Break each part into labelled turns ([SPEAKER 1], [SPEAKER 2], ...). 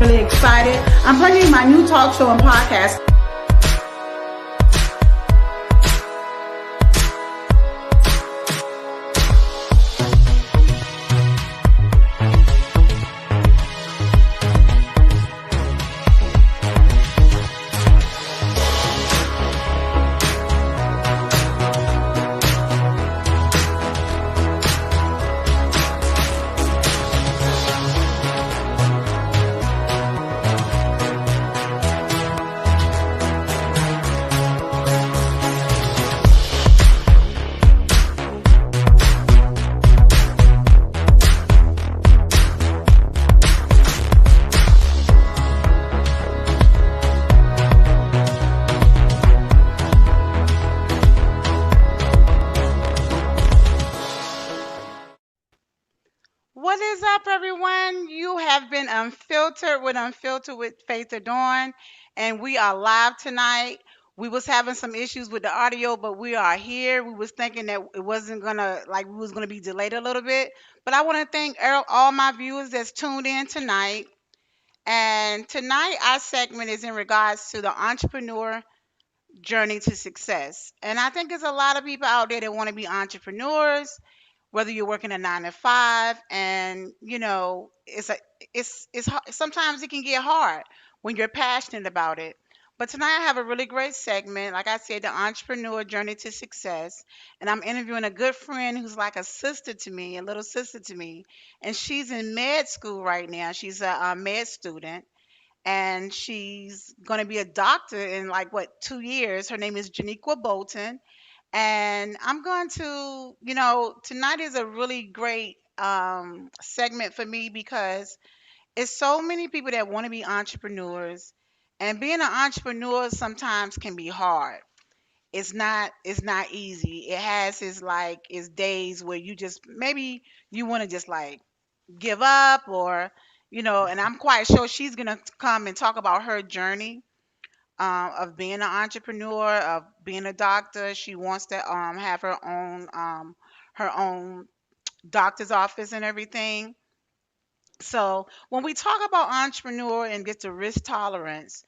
[SPEAKER 1] really excited. I'm bringing you my new talk show and podcast.
[SPEAKER 2] What is up, everyone? You have been Unfiltered with Faith Adorne, and we are live tonight. We was having some issues with the audio, but we are here. We was thinking that it wasn't gonna we was gonna be delayed a little bit, but I want to thank all my viewers that's tuned in tonight. And tonight our segment is in regards to the entrepreneur journey to success. And I think there's a lot of people out there that want to be entrepreneurs, whether you're working a 9 to 5, and sometimes it can get hard when you're passionate about it. But tonight I have a really great segment, like I said, the entrepreneur journey to success. And I'm interviewing a good friend who's like a sister to me, a little sister to me. And she's in med school right now. She's a med student, and she's going to be a doctor in like what, 2 years. Her name is Janiqua Bolton, and I'm going to, tonight is a really great segment for me because it's so many people that want to be entrepreneurs, and being an entrepreneur sometimes can be hard. It's not easy. It has its days where you just maybe you want to just like give up, or and I'm quite sure she's gonna come and talk about her journey of being an entrepreneur, of being a doctor. She wants to have her own doctor's office and everything. So when we talk about entrepreneur and get to risk tolerance,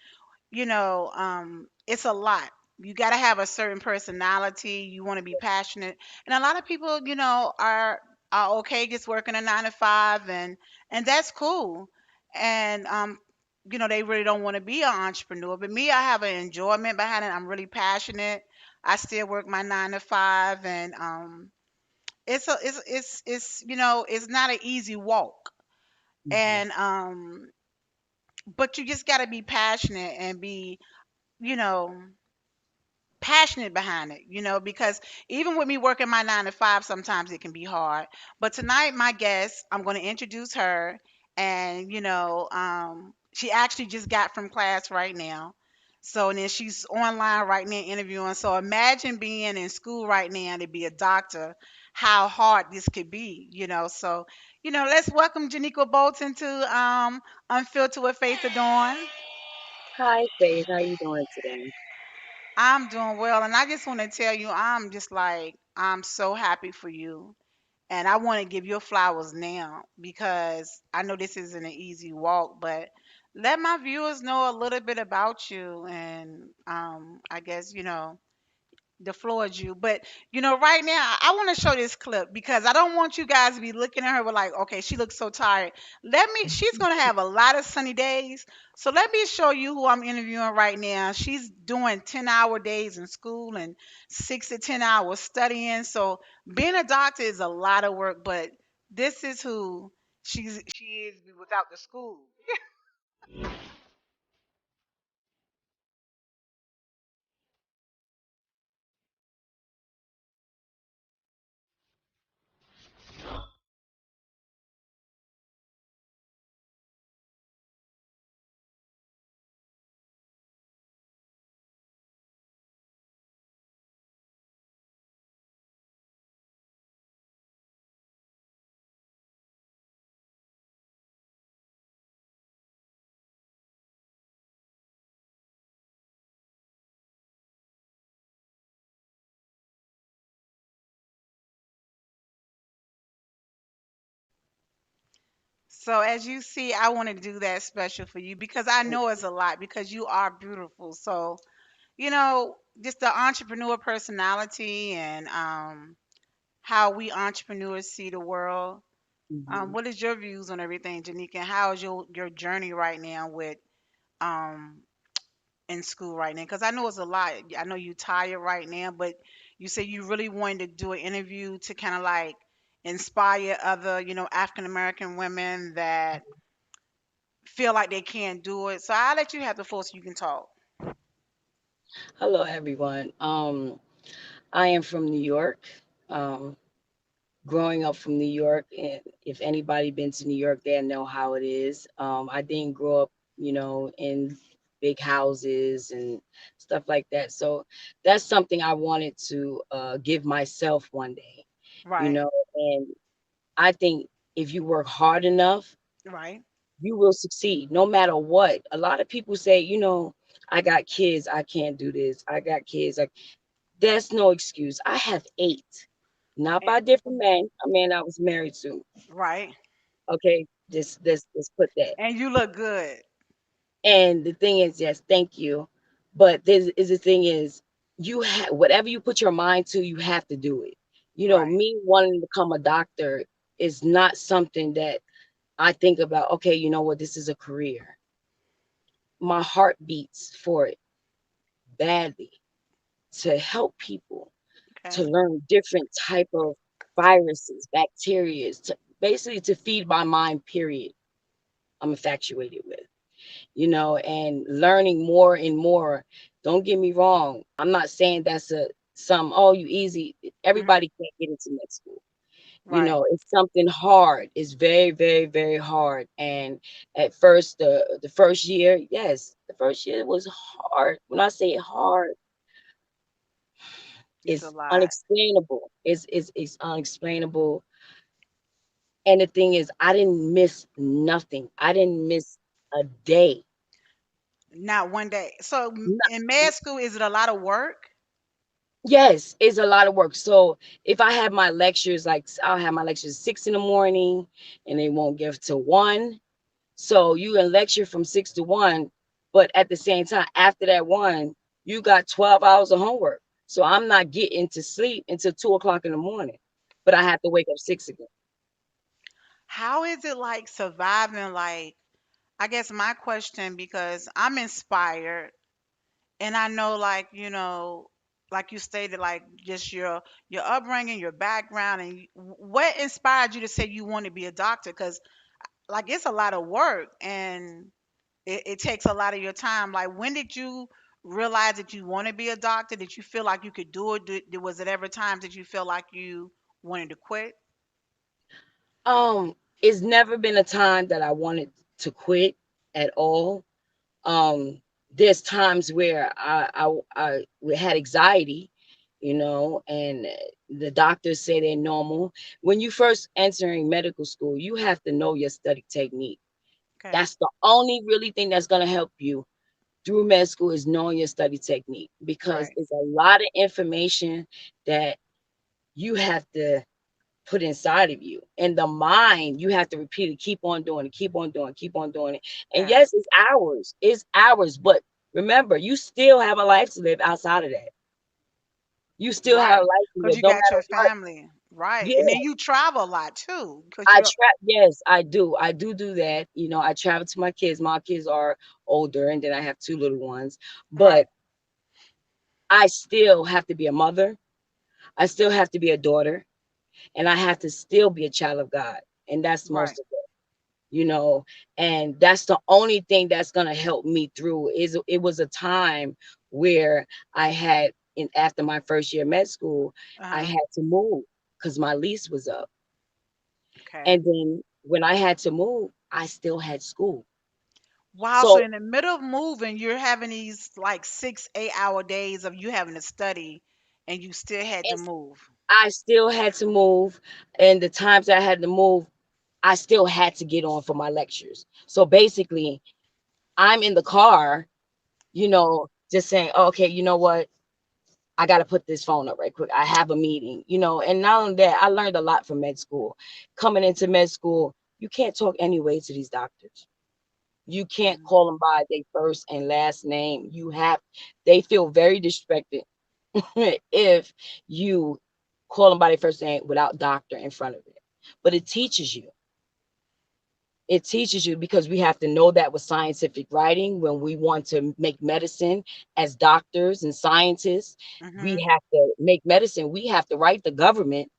[SPEAKER 2] it's a lot. You got to have a certain personality. You want to be passionate, and a lot of people, are okay just working a 9 to 5, and that's cool. And they really don't want to be an entrepreneur. But me, I have an enjoyment behind it. I'm really passionate. I still work my 9 to 5, and it's not an easy walk.
[SPEAKER 3] Mhm.
[SPEAKER 2] And but you just got to be passionate and be, you know passionate behind it, because even with me working my 9 to 5, sometimes it can be hard. But tonight, my guest, I'm going to introduce her, and she actually just got from class right now. So and then she's online right now interviewing. So imagine being in school right now to be a doctor, how hard this could be, So, let's welcome Janiqua Bolton to Unfiltered with Faith Adorn.
[SPEAKER 3] Hi, Faith. How you doing today?
[SPEAKER 2] I'm doing well, and I just want to tell you, I'm so happy for you, and I want to give you flowers now because I know this isn't an easy walk, but let my viewers know a little bit about you, and I guess the floor is you. But right now, I want to show this clip because I don't want you guys to be looking at her with like, okay, she looks so tired. She's gonna have a lot of sunny days. So let me show you who I'm interviewing right now. She's doing 10-hour days in school and 6 to 10 hours studying. So being a doctor is a lot of work, but this is who she is without the school. So as you see, I want to do that special for you because I know it's a lot because you are beautiful. So, just the entrepreneur personality and how we entrepreneurs see the world.
[SPEAKER 3] Mhm.
[SPEAKER 2] What is your views on everything, Janika? And how is your journey right now with um in school right now? Because I know it's a lot. I know you tired right now, but you say you really wanted to do an interview to kind of like inspire other, African American women that feel like they can't do it. So I'll let you have the floor so you can talk.
[SPEAKER 3] Hello, everyone. I am from New York. Um, Growing up from New York, and if anybody been to New York, they know how it is. I didn't grow up, in big houses and stuff like that. So that's something I wanted to give myself one day,
[SPEAKER 2] Right,
[SPEAKER 3] and I think if you work hard enough,
[SPEAKER 2] right.
[SPEAKER 3] you will succeed no matter what. A lot of people say, I got kids, I can't do this. I got kids. That's no excuse. I have eight, not
[SPEAKER 2] And,
[SPEAKER 3] by different men, a man I was married to.
[SPEAKER 2] right.
[SPEAKER 3] Okay, just put that.
[SPEAKER 2] And you look good.
[SPEAKER 3] And the thing is, yes, thank you. But this is the thing is, whatever you put your mind to, you have to do it.
[SPEAKER 2] Right.
[SPEAKER 3] Me wanting to become a doctor is not something that I think about. Okay, you know what? This is a career. My heart beats for it badly to help people, to
[SPEAKER 2] Okay.
[SPEAKER 3] learn different type of viruses, bacteria, basically to feed my mind, period. I'm infatuated with, and learning more and more. Don't get me wrong. I'm not saying that's you easy.
[SPEAKER 2] Hmm.
[SPEAKER 3] Everybody can't get into med school.
[SPEAKER 2] Right.
[SPEAKER 3] It's something hard. It's very, very, very hard. And at first, the first year, yes, the first year was hard. When I say hard,
[SPEAKER 2] It's a
[SPEAKER 3] it's
[SPEAKER 2] lot.
[SPEAKER 3] unexplainable. It's unexplainable. And the thing is, I didn't miss nothing. I didn't miss a day.
[SPEAKER 2] Not one day. So
[SPEAKER 3] Not,
[SPEAKER 2] in med school, is it a lot of work?
[SPEAKER 3] yes, it's a lot of work. So if I have my lectures, like I'll have my lectures 6 in the morning, and they won't give to 1. So you can lecture from 6 to 1, but at the same time, after that 1, you got 12 hours of homework. So I'm not getting to sleep until 2 o'clock in the morning, but I have to wake up 6 again.
[SPEAKER 2] How is it like surviving? Like, I guess my question, because I'm inspired and I know, like, like you stated, like just your upbringing, your background, and what inspired you to say you want to be a doctor? Because like it's a lot of work and it takes a lot of your time. Like, when did you realize that you want to be a doctor? Did you feel like you could do it? Was it ever times that you feel like you wanted to quit?
[SPEAKER 3] It's never been a time that I wanted to quit at all. Um, there's times where I had anxiety, and the doctors say they're normal. When you first entering medical school, you have to know your study technique.
[SPEAKER 2] Okay.
[SPEAKER 3] That's the only really thing that's going to help you through med school is knowing your study technique, because
[SPEAKER 2] Right.
[SPEAKER 3] it's a lot of information that you have to put inside of you. And the mind, you have to repeat it, keep on doing it, keep on doing it, keep on doing it. And
[SPEAKER 2] Okay.
[SPEAKER 3] yes, it's hours, but remember, you still have a life to live outside of that. You still have a
[SPEAKER 2] Right.
[SPEAKER 3] life to
[SPEAKER 2] Because
[SPEAKER 3] live,
[SPEAKER 2] you
[SPEAKER 3] no
[SPEAKER 2] got
[SPEAKER 3] matter
[SPEAKER 2] your
[SPEAKER 3] what.
[SPEAKER 2] family. Right.
[SPEAKER 3] Yeah,
[SPEAKER 2] And then you travel a lot too. Because
[SPEAKER 3] I
[SPEAKER 2] you're
[SPEAKER 3] try. Yes, I do. I do that. I travel to my kids. My kids are older, and then I have 2 little ones.
[SPEAKER 2] right.
[SPEAKER 3] But I still have to be a mother. I still have to be a daughter, and I have to still be a child of God. And that's
[SPEAKER 2] Right.
[SPEAKER 3] most of you know and that's the only thing that's going to help me through. Is it was a time where I had after my first year of med school, I
[SPEAKER 2] Uh-huh.
[SPEAKER 3] had to move because my lease was up.
[SPEAKER 2] Okay.
[SPEAKER 3] And then when I had to move, I still had school.
[SPEAKER 2] Wow. So
[SPEAKER 3] So
[SPEAKER 2] in the middle of moving, you're having these like 6, 8 hour days of you having to study and you still had to
[SPEAKER 3] it's,
[SPEAKER 2] move.
[SPEAKER 3] I still had to move, and the times I had to move, I still had to get on for my lectures. So basically, I'm in the car, just saying, okay, you know what, I got to put this phone up right quick. I have a meeting, and not only that, I learned a lot from med school. Coming into med school, You can't talk anyway to these doctors. You can't
[SPEAKER 2] Mm.
[SPEAKER 3] call them by their first and last name. They feel very disrespected if you call them by their first name without doctor in front of it. But it teaches you. It teaches you because we have to know that with scientific writing, when we want to make medicine as doctors and scientists, we
[SPEAKER 2] Mhm.
[SPEAKER 3] have to make medicine. We have to write the government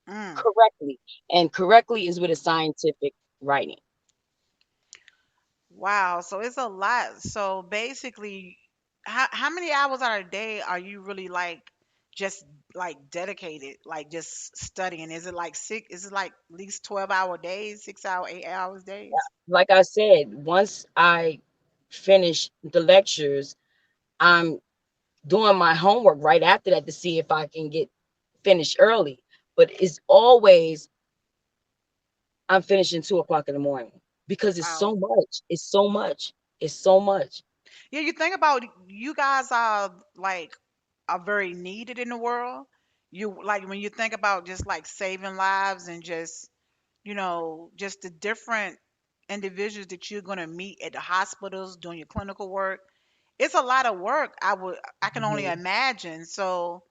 [SPEAKER 2] Mm.
[SPEAKER 3] correctly. And correctly is with a scientific writing.
[SPEAKER 2] Wow. So it's a lot. So basically, how many hours out of a day are you really like just like dedicated, like just studying? Is it like six? Is it like at least 12-hour days, 6 hour, 8 hours days?
[SPEAKER 3] Like I said, once I finish the lectures, I'm doing my homework right after that to see if I can get finished early. But it's always I'm finishing 2 o'clock in the morning because it's
[SPEAKER 2] Wow.
[SPEAKER 3] so much. It's so much. It's so much.
[SPEAKER 2] Yeah, you think about you guys are very needed in the world. You like when you think about just like saving lives and just just the different individuals that you're gonna meet at the hospitals doing your clinical work. It's a lot of work. I can only
[SPEAKER 3] Mhm.
[SPEAKER 2] imagine. So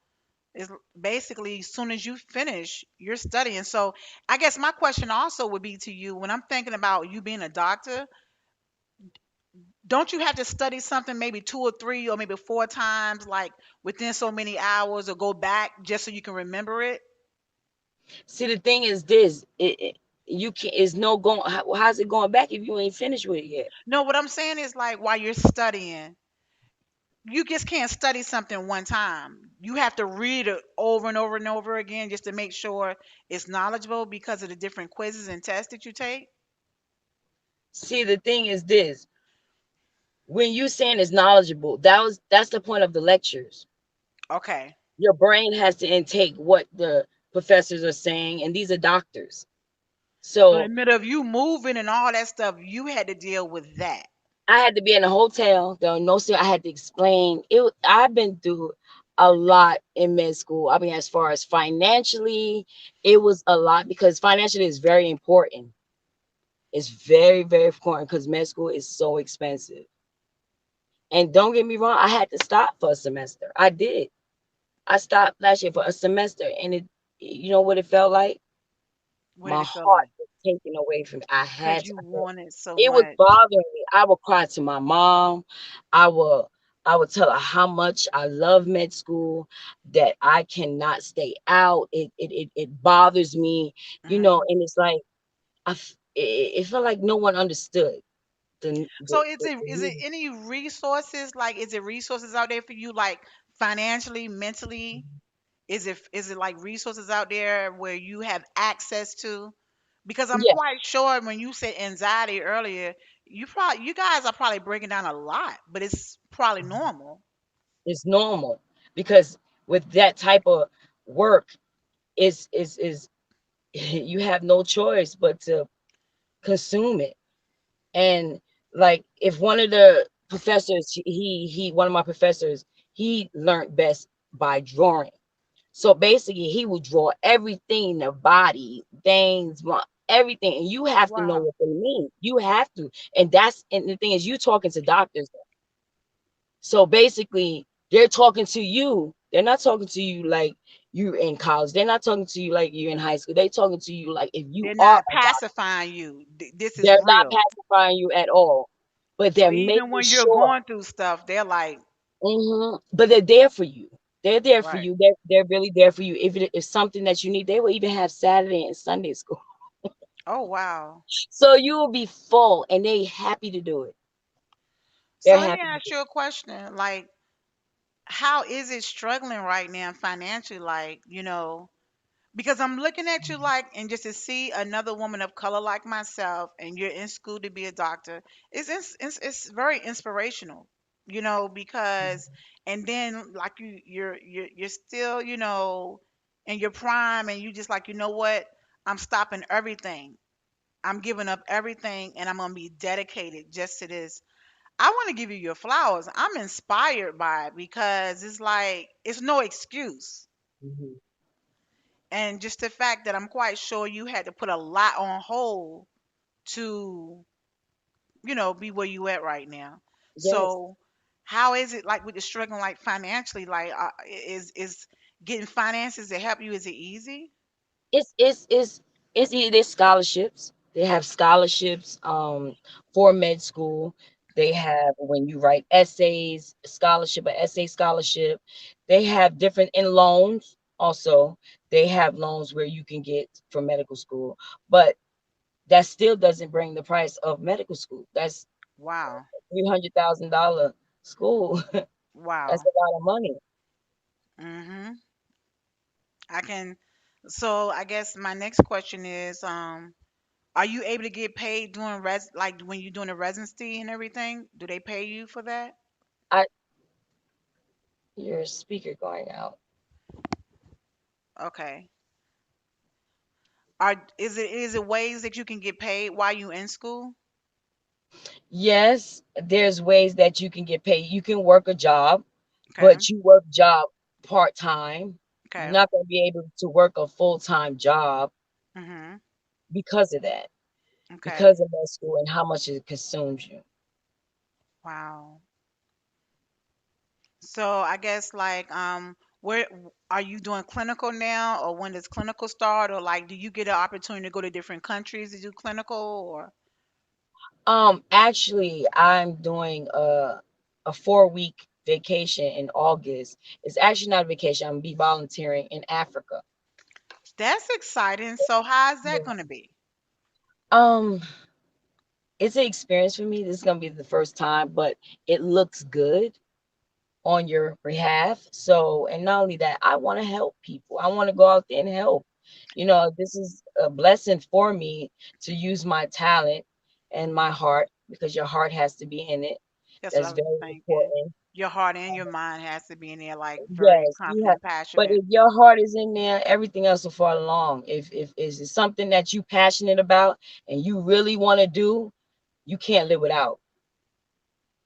[SPEAKER 2] it's basically as soon as you finish, you're studying. So I guess my question also would be to you when I'm thinking about you being a doctor, don't you have to study something maybe two or three or maybe four times, like within so many hours, or go back just so you can remember it?
[SPEAKER 3] See, the thing is this: you can it's no going. How's it going back if you ain't finished with it yet?
[SPEAKER 2] No, what I'm saying is like while you're studying, you just can't study something one time. You have to read it over and over and over again just to make sure it's knowledgeable because of the different quizzes and tests that you take.
[SPEAKER 3] See, the thing is this: when you saying it's knowledgeable, that's the point of the lectures.
[SPEAKER 2] Okay.
[SPEAKER 3] Your brain has to intake what the professors are saying, and these are doctors.
[SPEAKER 2] So in the
[SPEAKER 3] So
[SPEAKER 2] middle of you moving and all that stuff, you had to deal with that.
[SPEAKER 3] I had to be in a hotel. There was no sir. I had to explain it. I've been through a lot in med school. I mean, as far as financially, it was a lot because financially is very important. It's very, very important because med school is so expensive. And don't get me wrong, I had to stop for a semester. I did. I stopped last year for a semester, and you know what it felt like?
[SPEAKER 2] What did
[SPEAKER 3] My
[SPEAKER 2] it feel
[SPEAKER 3] heart
[SPEAKER 2] like?
[SPEAKER 3] was taken away from me. I
[SPEAKER 2] Because
[SPEAKER 3] had to.
[SPEAKER 2] you wanted so
[SPEAKER 3] It was
[SPEAKER 2] much.
[SPEAKER 3] bothering me. I would cry to my mom. I would I would tell her how much I love med school, that I cannot stay out. It bothers me,
[SPEAKER 2] Hmm.
[SPEAKER 3] and it's like it felt like no one understood
[SPEAKER 2] So is it
[SPEAKER 3] need.
[SPEAKER 2] any resources, like is it resources out there for you, like financially, mentally? Is it like resources out there where you have access to? Because I'm
[SPEAKER 3] Yeah,
[SPEAKER 2] quite sure when you said anxiety earlier, you guys are probably breaking down a lot, but it's probably normal.
[SPEAKER 3] it's normal because with that type of work, is you have no choice but to consume it. And like if one of the professors, he one of my professors, he learned best by drawing. So basically he would draw everything in the body, veins, everything, and you have to know
[SPEAKER 2] Wow.
[SPEAKER 3] what they mean. You have to. And the thing is, you talking to doctors. So basically they're talking to you. They're not talking to you like you're in college. They're not talking to you like you're in high school. They're talking to you like if you
[SPEAKER 2] They're
[SPEAKER 3] are
[SPEAKER 2] not
[SPEAKER 3] a doctor.
[SPEAKER 2] pacifying you. This is
[SPEAKER 3] They're not
[SPEAKER 2] real.
[SPEAKER 3] pacifying you at all, but
[SPEAKER 2] So
[SPEAKER 3] they're
[SPEAKER 2] even
[SPEAKER 3] making
[SPEAKER 2] when you're
[SPEAKER 3] sure.
[SPEAKER 2] going through stuff, they're like,
[SPEAKER 3] But they're there for you. They're there for
[SPEAKER 2] right.
[SPEAKER 3] you. They're really there for you. If it's something that you need, they will even have Saturday and Sunday school.
[SPEAKER 2] Oh wow.
[SPEAKER 3] So you will be full, and they happy to do it.
[SPEAKER 2] So
[SPEAKER 3] They're
[SPEAKER 2] let me
[SPEAKER 3] happy to
[SPEAKER 2] ask
[SPEAKER 3] do
[SPEAKER 2] you a question. Like, how is it struggling right now financially? Like, because I'm looking at you like, and just to see another woman of color like myself, and you're in school to be a doctor, it's very inspirational, because, and then like you're still, in your prime, and you just like, you know what, I'm stopping everything. I'm giving up everything, and I'm gonna be dedicated just to this. I want to give you your flowers. I'm inspired by it because it's like it's no excuse.
[SPEAKER 3] it.
[SPEAKER 2] And just the fact that I'm quite sure you had to put a lot on hold to, be where you at right now.
[SPEAKER 3] Yes.
[SPEAKER 2] So how is it like with the struggling like financially? Like is getting finances to help you, is it easy?
[SPEAKER 3] It's it's it's there's scholarships. They have scholarships for med school. They have when you write essays, scholarship, an essay scholarship. They have different in loans also. They have loans where you can get for medical school, but that still doesn't bring the price of medical school. That's
[SPEAKER 2] Wow.
[SPEAKER 3] $300,000 school. That's
[SPEAKER 2] Wow.
[SPEAKER 3] a lot of money.
[SPEAKER 2] Mhm. I can so I guess my next question is are you able to get paid doing like when you're doing a residency and everything? Do they pay you for that?
[SPEAKER 3] I Your speaker going out.
[SPEAKER 2] Okay. Is it ways that you can get paid while you in school?
[SPEAKER 3] Yes, there's ways that you can get paid. You can work a job,
[SPEAKER 2] Okay.
[SPEAKER 3] but you work job part time. You're
[SPEAKER 2] Okay.
[SPEAKER 3] not going to be able to work a full-time job
[SPEAKER 2] Mhm.
[SPEAKER 3] because of that,
[SPEAKER 2] Okay.
[SPEAKER 3] because of that school and how much it consumes you.
[SPEAKER 2] Wow. So I guess like where are you doing clinical now, or when does clinical start, or like do you get an opportunity to go to different countries to do clinical, or
[SPEAKER 3] Actually, I'm doing a 4-week vacation in August. It's actually not a vacation. I'm gonna be volunteering in Africa.
[SPEAKER 2] that's exciting. So how is that
[SPEAKER 3] Yeah.
[SPEAKER 2] going to be?
[SPEAKER 3] Um, it's an experience for me. This is gonna be the first time, but it looks good on your behalf. So, and not only that, I want to help people. I want to go out there and help. This is a blessing for me to use my talent and my heart because your heart has to be in it.
[SPEAKER 2] That's what I
[SPEAKER 3] That's
[SPEAKER 2] was
[SPEAKER 3] very
[SPEAKER 2] thinking.
[SPEAKER 3] important.
[SPEAKER 2] Your heart and your mind has to be in there, like very
[SPEAKER 3] Yes, you have,
[SPEAKER 2] confident,
[SPEAKER 3] but
[SPEAKER 2] passionate.
[SPEAKER 3] if your heart is in there, everything else will follow along. If it's something that you passionate about and you really want to do, you can't live without.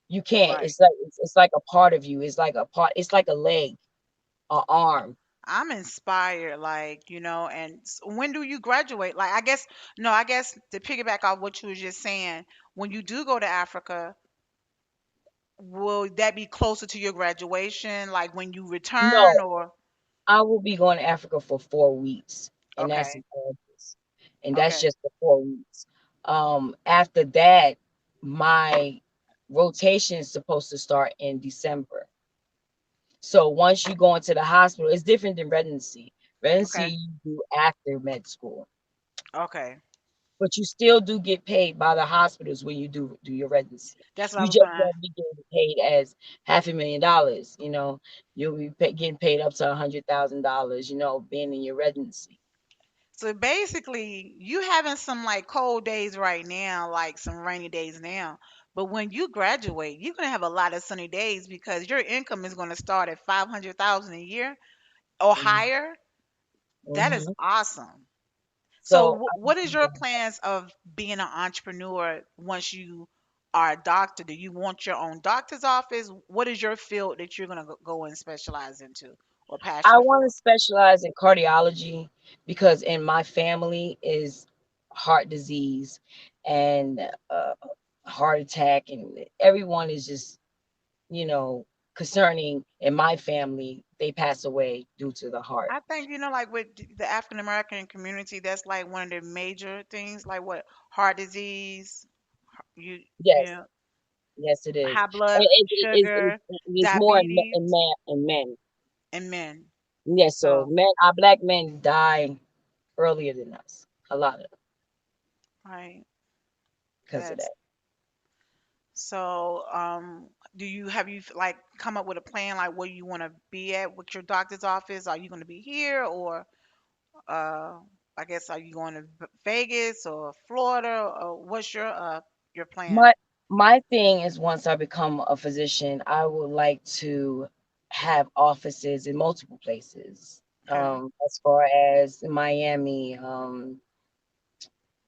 [SPEAKER 3] You can't.
[SPEAKER 2] Right.
[SPEAKER 3] It's like a part of you. It's like a part. It's like a leg, a arm.
[SPEAKER 2] I'm inspired, like, and when do you graduate? Like, I guess, no, I guess to piggyback off what you was just saying, when you do go to Africa, will that be closer to your graduation, like when you return,
[SPEAKER 3] No,
[SPEAKER 2] or
[SPEAKER 3] I will be going to Africa for 4 weeks, and that's
[SPEAKER 2] okay,
[SPEAKER 3] in August, and that's
[SPEAKER 2] okay,
[SPEAKER 3] just for 4 weeks. After that, my rotation is supposed to start in December. So once you go into the hospital, it's different than residency. Residency
[SPEAKER 2] okay,
[SPEAKER 3] you do after med school,
[SPEAKER 2] okay.
[SPEAKER 3] but you still do get paid by the hospitals when you do your residency.
[SPEAKER 2] That's what I
[SPEAKER 3] You
[SPEAKER 2] was
[SPEAKER 3] just
[SPEAKER 2] gonna ask.
[SPEAKER 3] won't be getting paid as $500,000. You'll be getting paid up to $100,000. Being in your residency.
[SPEAKER 2] So basically, you having some like cold days right now, like some rainy days now. But when you graduate, you're gonna have a lot of sunny days because your income is gonna start at 500,000 a year or higher. That is
[SPEAKER 3] Mm-hmm.
[SPEAKER 2] awesome. So,
[SPEAKER 3] So
[SPEAKER 2] what is your plans of being an entrepreneur once you are a doctor? Do you want your own doctor's office? What is your field that you're gonna go and specialize into or
[SPEAKER 3] I
[SPEAKER 2] passionate
[SPEAKER 3] want
[SPEAKER 2] for?
[SPEAKER 3] to specialize in cardiology because in my family is heart disease and heart attack, and everyone is just you know, concerning in my family, they pass away due to the heart.
[SPEAKER 2] I think like with the African American community, that's like one of the major things, like what heart disease, you you
[SPEAKER 3] Yes,
[SPEAKER 2] know,
[SPEAKER 3] yes, it is.
[SPEAKER 2] high blood
[SPEAKER 3] And
[SPEAKER 2] sugar,
[SPEAKER 3] it is more
[SPEAKER 2] diabetes,
[SPEAKER 3] in men.
[SPEAKER 2] and men.
[SPEAKER 3] Yes, so
[SPEAKER 2] So
[SPEAKER 3] men, our black men die earlier than us. A lot of them
[SPEAKER 2] right,
[SPEAKER 3] because of
[SPEAKER 2] that's
[SPEAKER 3] that.
[SPEAKER 2] so. Do you have you like come up with a plan like where you want to be at with your doctor's office? Are you going to be here or uh? I guess are you going to Vegas or Florida or what's your plan?
[SPEAKER 3] My my thing is once I become a physician, I would like to have offices in multiple places.
[SPEAKER 2] Okay.
[SPEAKER 3] As far as Miami,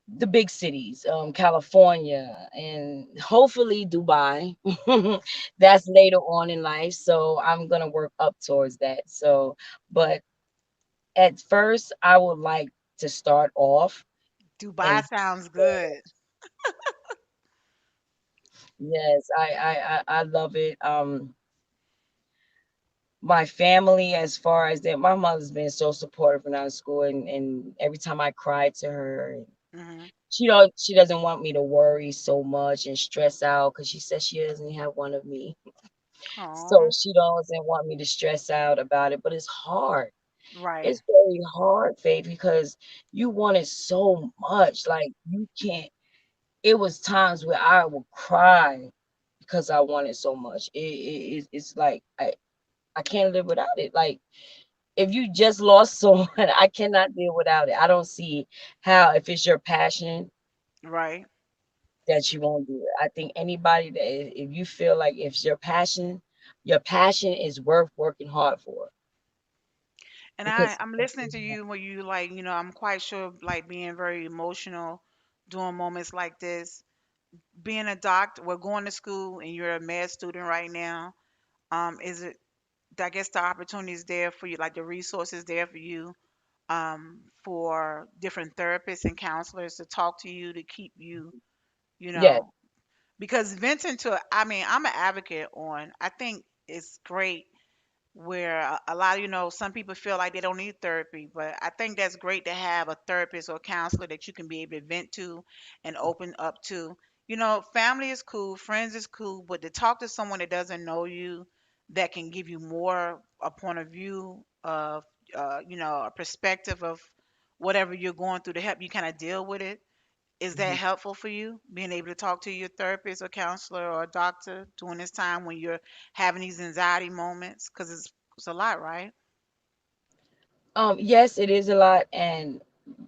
[SPEAKER 3] the big cities, California, and hopefully Dubai. That's later on in life, so I'm gonna work up towards that. So, but at first, I would like to start off
[SPEAKER 2] Dubai
[SPEAKER 3] in
[SPEAKER 2] sounds good.
[SPEAKER 3] Yes, I love it. My family, as far as that, my mother's been so supportive when I was in school, and every time I cried to her,
[SPEAKER 2] Mhm.
[SPEAKER 3] she doesn't want me to worry so much and stress out because she says she doesn't have one of me. So
[SPEAKER 2] Oh,
[SPEAKER 3] she doesn't want me to stress out about it, but it's hard.
[SPEAKER 2] right,
[SPEAKER 3] It's very hard, Faith, because you want it so much. Like you can't. It was times where I would cry because I want it so much. It's like I can't live without it. Like if you just lost someone, I cannot deal without it. I don't see how if it's your passion
[SPEAKER 2] right.
[SPEAKER 3] that you won't do it. I think anybody that if you feel like if it's your passion is worth working hard for
[SPEAKER 2] And
[SPEAKER 3] because
[SPEAKER 2] I'm listening to you when you like, I'm quite sure like being very emotional during moments like this. Being a doctor, we're going to school and you're a med student right now. Is it I guess the opportunity is there for you, like the resources there for you, for different therapists and counselors to talk to you to keep you, you
[SPEAKER 3] yes,
[SPEAKER 2] know, because venting to, I mean, I'm an advocate on, I think it's great where a lot of, some people feel like they don't need therapy, but I think that's great to have a therapist or counselor that you can be able to vent to and open up to. Family is cool, friends is cool, but to talk to someone that doesn't know you, that can give you more a point of view of, a perspective of whatever you're going through to help you kind of deal with it. Is that
[SPEAKER 3] mhm.
[SPEAKER 2] helpful for you, being able to talk to your therapist or counselor or doctor during this time when you're having these anxiety moments? Because it's a lot, right?
[SPEAKER 3] Yes, it is a lot, and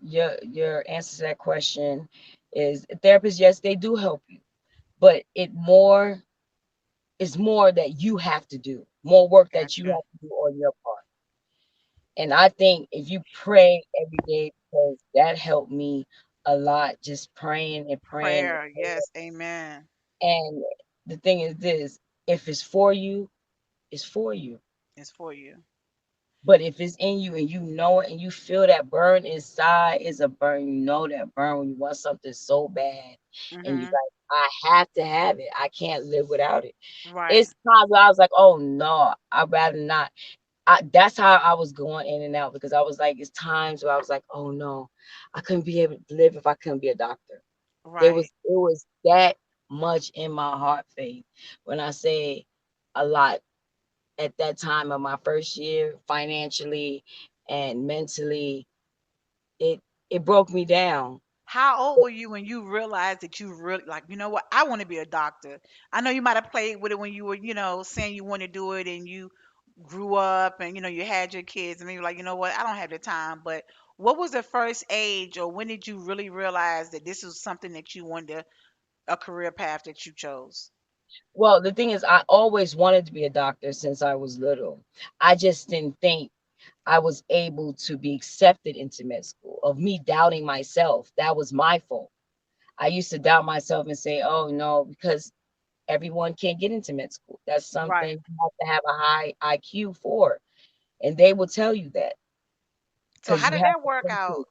[SPEAKER 3] your answer to that question is therapists. Yes, they do help you, but it's more that you have to do, more work that you
[SPEAKER 2] Gotcha.
[SPEAKER 3] have to do on your part. And I think if you pray every day, because that helped me a lot, just praying and praying and
[SPEAKER 2] Prayer,
[SPEAKER 3] praying.
[SPEAKER 2] yes, amen.
[SPEAKER 3] And the thing is this, if it's for you, it's for you.
[SPEAKER 2] It's for you.
[SPEAKER 3] But if it's in you and you know it and you feel that burn inside is a burn, you know that burn when you want something so bad and you
[SPEAKER 2] Mhm.
[SPEAKER 3] like, I have to have it. I can't live without it.
[SPEAKER 2] Right.
[SPEAKER 3] It's times where I was like, oh no, I'd rather not. That's how I was going in and out because I was like, it's times where I was like, oh no, I couldn't be able to live if I couldn't be a doctor.
[SPEAKER 2] Right.
[SPEAKER 3] It was that much in my heart, Faith. When I say a lot at that time of my first year, financially and mentally, it it broke me down.
[SPEAKER 2] How old were you when you realized that you really like, what? I want to be a doctor. I know you might have played with it when you were, saying you want to do it and you grew up and you had your kids and you were like, what? I don't have the time. But what was the first age or when did you really realize that this was something that you wanted a career path that you chose?
[SPEAKER 3] Well, the thing is, I always wanted to be a doctor since I was little. I just didn't think I was able to be accepted into med school. Of me doubting myself, that was my fault. I used to doubt myself and say, "Oh no," because everyone can't get into med school. That's something
[SPEAKER 2] Right.
[SPEAKER 3] you have to have a high IQ for, and they will tell you that
[SPEAKER 2] So
[SPEAKER 3] because
[SPEAKER 2] how
[SPEAKER 3] you
[SPEAKER 2] did
[SPEAKER 3] have
[SPEAKER 2] that
[SPEAKER 3] to
[SPEAKER 2] work
[SPEAKER 3] go
[SPEAKER 2] out?
[SPEAKER 3] through.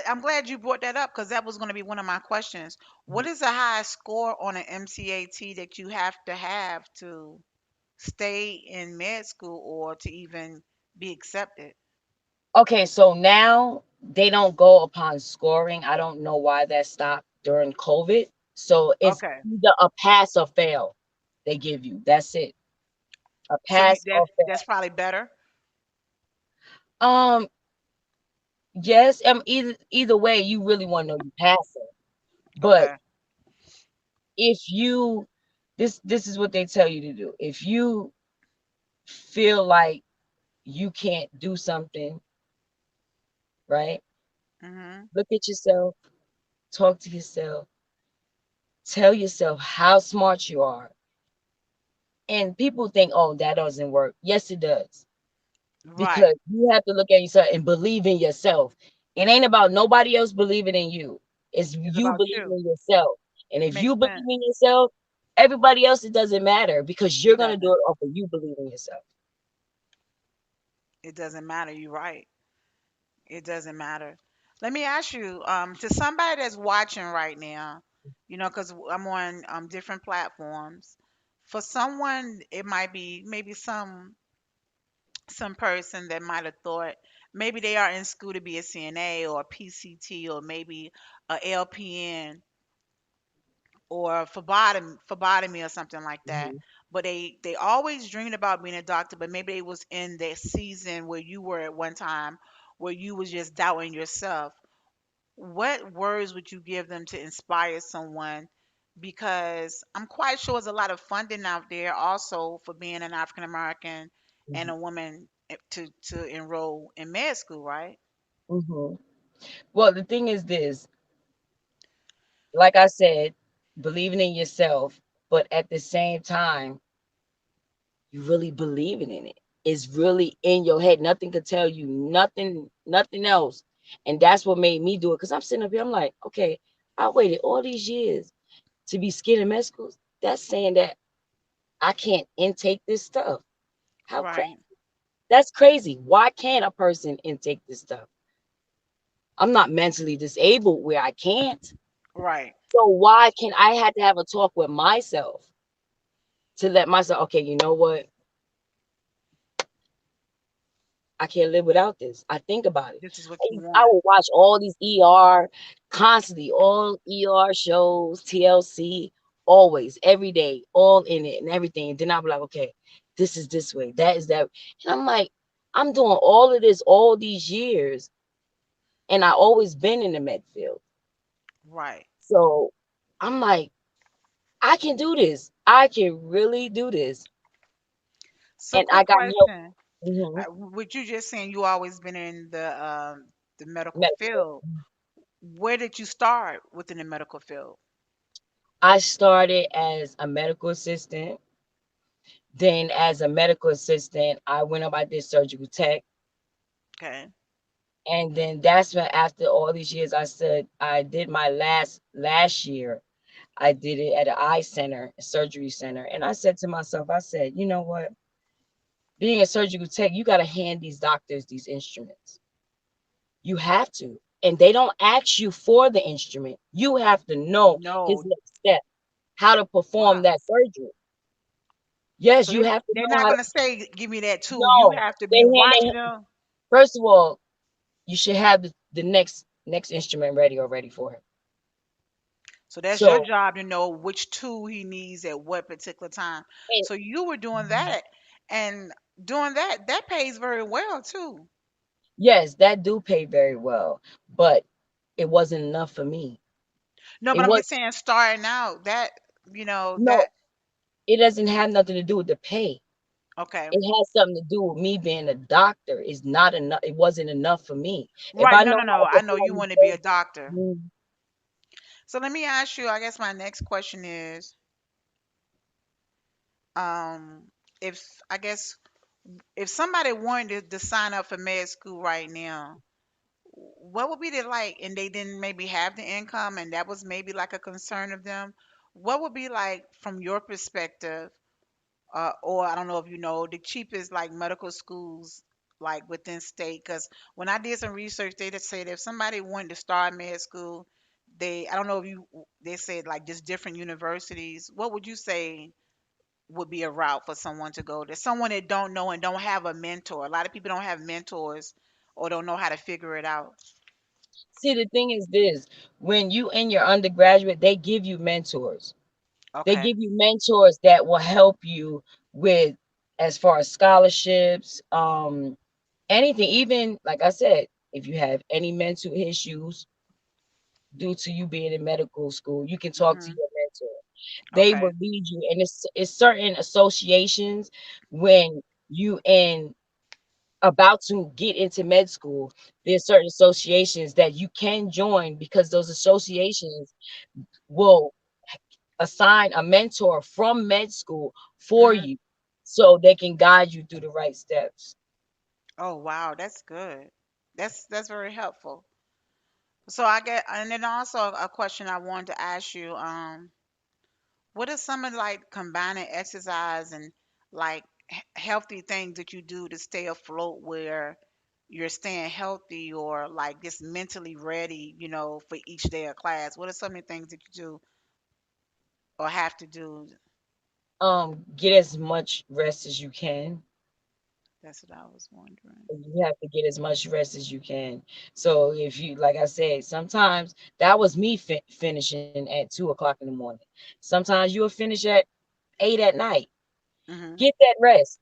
[SPEAKER 2] I'm glad you brought that up because that was going to be one of my questions. What is the highest score on an MCAT that you have to stay in med school or to even be accepted?
[SPEAKER 3] Okay, so now they don't go upon scoring. I don't know why that stopped during COVID. So it's
[SPEAKER 2] Okay.
[SPEAKER 3] either a pass or fail. They give you. That's it. A
[SPEAKER 2] So you
[SPEAKER 3] pass or
[SPEAKER 2] that's probably better.
[SPEAKER 3] fail. Yes, either way, you really want to know you passing. But
[SPEAKER 2] Okay.
[SPEAKER 3] if you this is what they tell you to do. If you feel like you can't do something, right?
[SPEAKER 2] Mhm.
[SPEAKER 3] Look at yourself, talk to yourself, tell yourself how smart you are. And people think, oh, that doesn't work. Yes, it does.
[SPEAKER 2] Right.
[SPEAKER 3] Because you have to look at yourself and believe in yourself. It ain't about nobody else believing in you. It's
[SPEAKER 2] It's
[SPEAKER 3] you
[SPEAKER 2] about
[SPEAKER 3] believing
[SPEAKER 2] you.
[SPEAKER 3] in yourself. And if
[SPEAKER 2] Makes
[SPEAKER 3] you believe
[SPEAKER 2] sense.
[SPEAKER 3] in yourself, everybody else, it doesn't matter because
[SPEAKER 2] It
[SPEAKER 3] you're gonna do
[SPEAKER 2] doesn't.
[SPEAKER 3] it off of you believing in yourself.
[SPEAKER 2] It doesn't matter. You're right. It doesn't matter. Let me ask you, to somebody that's watching right now, because I'm on different platforms. For someone, it might be maybe some person that might have thought maybe they are in school to be a CNA or a PCT or maybe a LPN or phlebotomy or something like that.
[SPEAKER 3] Mhm.
[SPEAKER 2] But they always dreamed about being a doctor, but maybe they was in that season where you were at one time, where you was just doubting yourself. What words would you give them to inspire someone? Because I'm quite sure there's a lot of funding out there also for being an African American and
[SPEAKER 3] Mhm.
[SPEAKER 2] a woman to enroll in med school, right?
[SPEAKER 3] Mhm. Well, the thing is this, like I said, believing in yourself, but at the same time, you really believing in it. It's really in your head. Nothing could tell you nothing else. And that's what made me do it. Because I'm sitting up here, I'm like, okay, I waited all these years to be scared of med schools. That's saying that I can't intake this stuff. How crazy?
[SPEAKER 2] Right,
[SPEAKER 3] That's crazy. Why can't a person intake this stuff? I'm not mentally disabled where I can't.
[SPEAKER 2] right.
[SPEAKER 3] So why can I had to have a talk with myself to let myself, okay, you know what? I can't live without this. I think about it.
[SPEAKER 2] This is what you
[SPEAKER 3] I
[SPEAKER 2] want.
[SPEAKER 3] will watch all these ER constantly, all ER shows, TLC, always, every day, all in it and everything. And then I'll be like, okay, this is this way, that is that. And I'm like, I'm doing all of this all these years, and I always been in the med field.
[SPEAKER 2] Right.
[SPEAKER 3] So I'm like, I can do this. I can really do this.
[SPEAKER 2] So,
[SPEAKER 3] And I
[SPEAKER 2] quick
[SPEAKER 3] got help.
[SPEAKER 2] question.
[SPEAKER 3] Mhm.
[SPEAKER 2] What you just saying, you always been in the medical
[SPEAKER 3] Med field.
[SPEAKER 2] field. Where did you start within the medical field?
[SPEAKER 3] I started as a medical assistant. Then, as a medical assistant, I went up, I did surgical tech.
[SPEAKER 2] Okay.
[SPEAKER 3] And then that's when, after all these years, I said, I did my last year. I did it at an eye center, a surgery center. And I said to myself, I said, you know what? Being a surgical tech, you got to hand these doctors these instruments. You have to. And they don't ask you for the instrument. You have to know his
[SPEAKER 2] No.
[SPEAKER 3] next step, how to perform
[SPEAKER 2] Wow.
[SPEAKER 3] that surgery. Yes,
[SPEAKER 2] So
[SPEAKER 3] you have to
[SPEAKER 2] they're
[SPEAKER 3] know
[SPEAKER 2] not
[SPEAKER 3] how.
[SPEAKER 2] gonna say, "Give me that tool." You
[SPEAKER 3] No,
[SPEAKER 2] have to
[SPEAKER 3] they
[SPEAKER 2] be
[SPEAKER 3] hand
[SPEAKER 2] watching
[SPEAKER 3] they
[SPEAKER 2] them.
[SPEAKER 3] first of all, you should have the next instrument ready already for him.
[SPEAKER 2] So that's your
[SPEAKER 3] So
[SPEAKER 2] job to know which tool he needs at what particular time.
[SPEAKER 3] and
[SPEAKER 2] So you were doing that, and doing that pays very well too.
[SPEAKER 3] yes, that do pay very well, but it wasn't enough for me.
[SPEAKER 2] No,
[SPEAKER 3] It
[SPEAKER 2] but I'm
[SPEAKER 3] was
[SPEAKER 2] just saying, starting out, that you know
[SPEAKER 3] no,
[SPEAKER 2] that
[SPEAKER 3] it doesn't have nothing to do with the pay.
[SPEAKER 2] okay.
[SPEAKER 3] It has something to do with me being a doctor. It's not enough. It wasn't enough for me. If
[SPEAKER 2] Right.
[SPEAKER 3] I
[SPEAKER 2] No,
[SPEAKER 3] know
[SPEAKER 2] no,
[SPEAKER 3] how
[SPEAKER 2] no.
[SPEAKER 3] to
[SPEAKER 2] I know you
[SPEAKER 3] perform
[SPEAKER 2] want to be
[SPEAKER 3] the
[SPEAKER 2] a doctor.
[SPEAKER 3] surgery,
[SPEAKER 2] So let me ask you, I guess my next question is, um, if I guess if somebody wanted to sign up for med school right now, what would be the like, and they didn't maybe have the income, and that was maybe like a concern of them? What would be like from your perspective, or I don't know if you know the cheapest like medical schools like within state? Because when I did some research, they just said if somebody wanted to start med school, I don't know if you they said like just different universities. What would you say would be a route for someone to go to? Someone that don't know and don't have a mentor. A lot of people don't have mentors or don't know how to figure it out.
[SPEAKER 3] see, the thing is this: when you in your undergraduate, they give you mentors. They
[SPEAKER 2] Okay.
[SPEAKER 3] give you mentors that will help you with, as far as scholarships, anything. Even like I said, if you have any mental issues due to you being in medical school, you can talk to
[SPEAKER 2] Mhm.
[SPEAKER 3] your mentor. They
[SPEAKER 2] Okay.
[SPEAKER 3] will lead you, and it's certain associations when you in about to get into med school. There's certain associations that you can join because those associations will assign a mentor from med school for
[SPEAKER 2] Mhm.
[SPEAKER 3] you so they can guide you through the right steps.
[SPEAKER 2] Oh wow, that's good. That's very helpful. So I get, and then also a question I wanted to ask you, what are some of like combining exercise and like healthy things that you do to stay afloat where, you're staying healthy or like just mentally ready, for each day of class? What are some of the things that you do or have to do?
[SPEAKER 3] Get as much rest as you can.
[SPEAKER 2] That's what I was wondering.
[SPEAKER 3] You have to get as much rest as you can. So if you, like I said, sometimes that was me finishing at 2 o'clock in the morning. Sometimes you'll finish at 8 at night.
[SPEAKER 2] Hmm.
[SPEAKER 3] Get that rest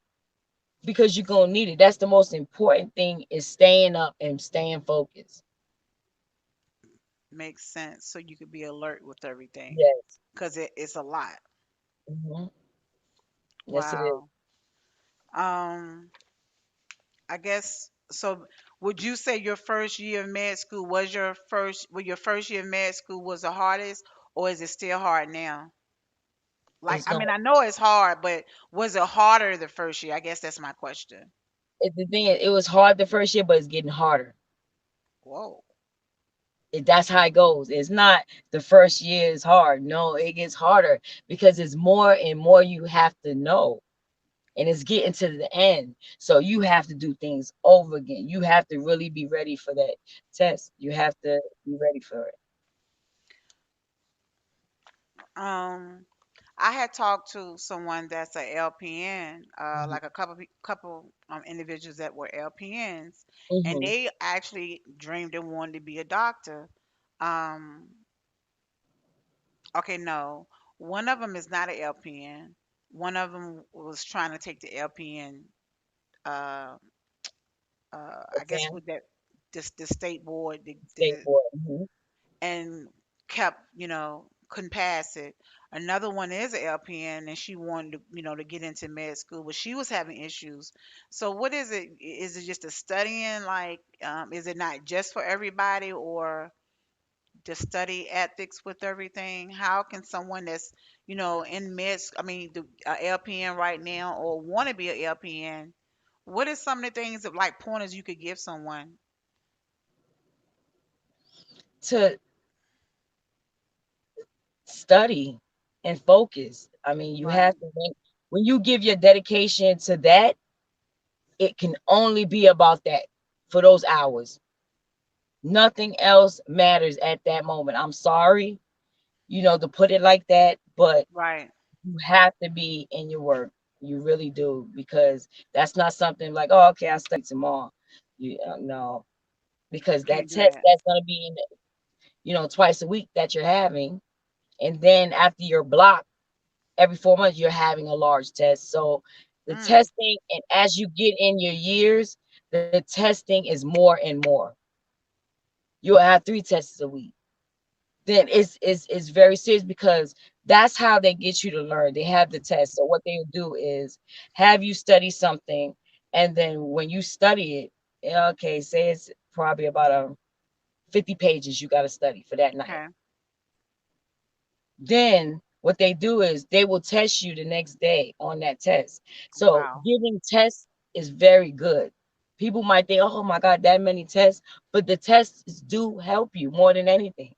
[SPEAKER 3] because you're gonna need it. That's the most important thing is staying up and staying focused.
[SPEAKER 2] Makes sense. So you could be alert with everything
[SPEAKER 3] Yes.
[SPEAKER 2] because it's a lot.
[SPEAKER 3] Hmm. Yes, it is.
[SPEAKER 2] Wow. Um, I guess so. Would you say your first year of med school was your first year of med school was the hardest, or is it still hard now? Like,
[SPEAKER 3] It's
[SPEAKER 2] I
[SPEAKER 3] going.
[SPEAKER 2] mean, I know it's hard, but was it harder the first year? I guess that's my question.
[SPEAKER 3] The thing is, it was hard the first year, but it's getting harder.
[SPEAKER 2] Whoa.
[SPEAKER 3] That's how it goes. It's not the first year is hard. No, it gets harder because it's more and more you have to know. And it's getting to the end. So you have to do things over again. You have to really be ready for that test. You have to be ready for it.
[SPEAKER 2] Um, I had talked to someone that's a LPN,
[SPEAKER 3] Hmm.
[SPEAKER 2] like a couple individuals that were LPNs, and
[SPEAKER 3] Hmm.
[SPEAKER 2] they actually dreamed and wanted to be a doctor. Um, okay, no, one of them is not an LPN. One of them was trying to take the LPN. Uh, I guess
[SPEAKER 3] Exam,
[SPEAKER 2] with that, the state board,
[SPEAKER 3] state board. Hmm.
[SPEAKER 2] and kept, couldn't pass it. Another one is a LPN and she wanted to, to get into med school, but she was having issues. So what is it? Is it just a studying? Like, is it not just for everybody or the study ethics with everything? How can someone that's, in I mean, the LPN right now or want to be a LPN, what are some of the things that like pointers you could give someone?
[SPEAKER 3] To study and focus. I mean, you
[SPEAKER 2] Right,
[SPEAKER 3] have to when you give your dedication to that, it can only be about that for those hours. Nothing else matters at that moment. I'm sorry, to put it like that, but
[SPEAKER 2] right.
[SPEAKER 3] you have to be in your work. You really do, because that's not something like, oh, okay, I'll study tomorrow. No, because that
[SPEAKER 2] Can't do
[SPEAKER 3] test
[SPEAKER 2] that.
[SPEAKER 3] that's going to be in, twice a week that you're having, and then after your block every 4 months, you're having a large test. So the
[SPEAKER 2] Mm,
[SPEAKER 3] testing, and as you get in your years, the testing is more and more. You'll have 3 tests a week. Then it's very serious because that's how they get you to learn. They have the test. So what they do is have you study something, and then when you study it, okay, say it's probably about 50 pages you got to study for that night.
[SPEAKER 2] okay.
[SPEAKER 3] Then what they do is they will test you the next day on that test. So
[SPEAKER 2] Wow.
[SPEAKER 3] giving tests is very good. People might think, oh my God, that many tests, but the tests do help you more than anything.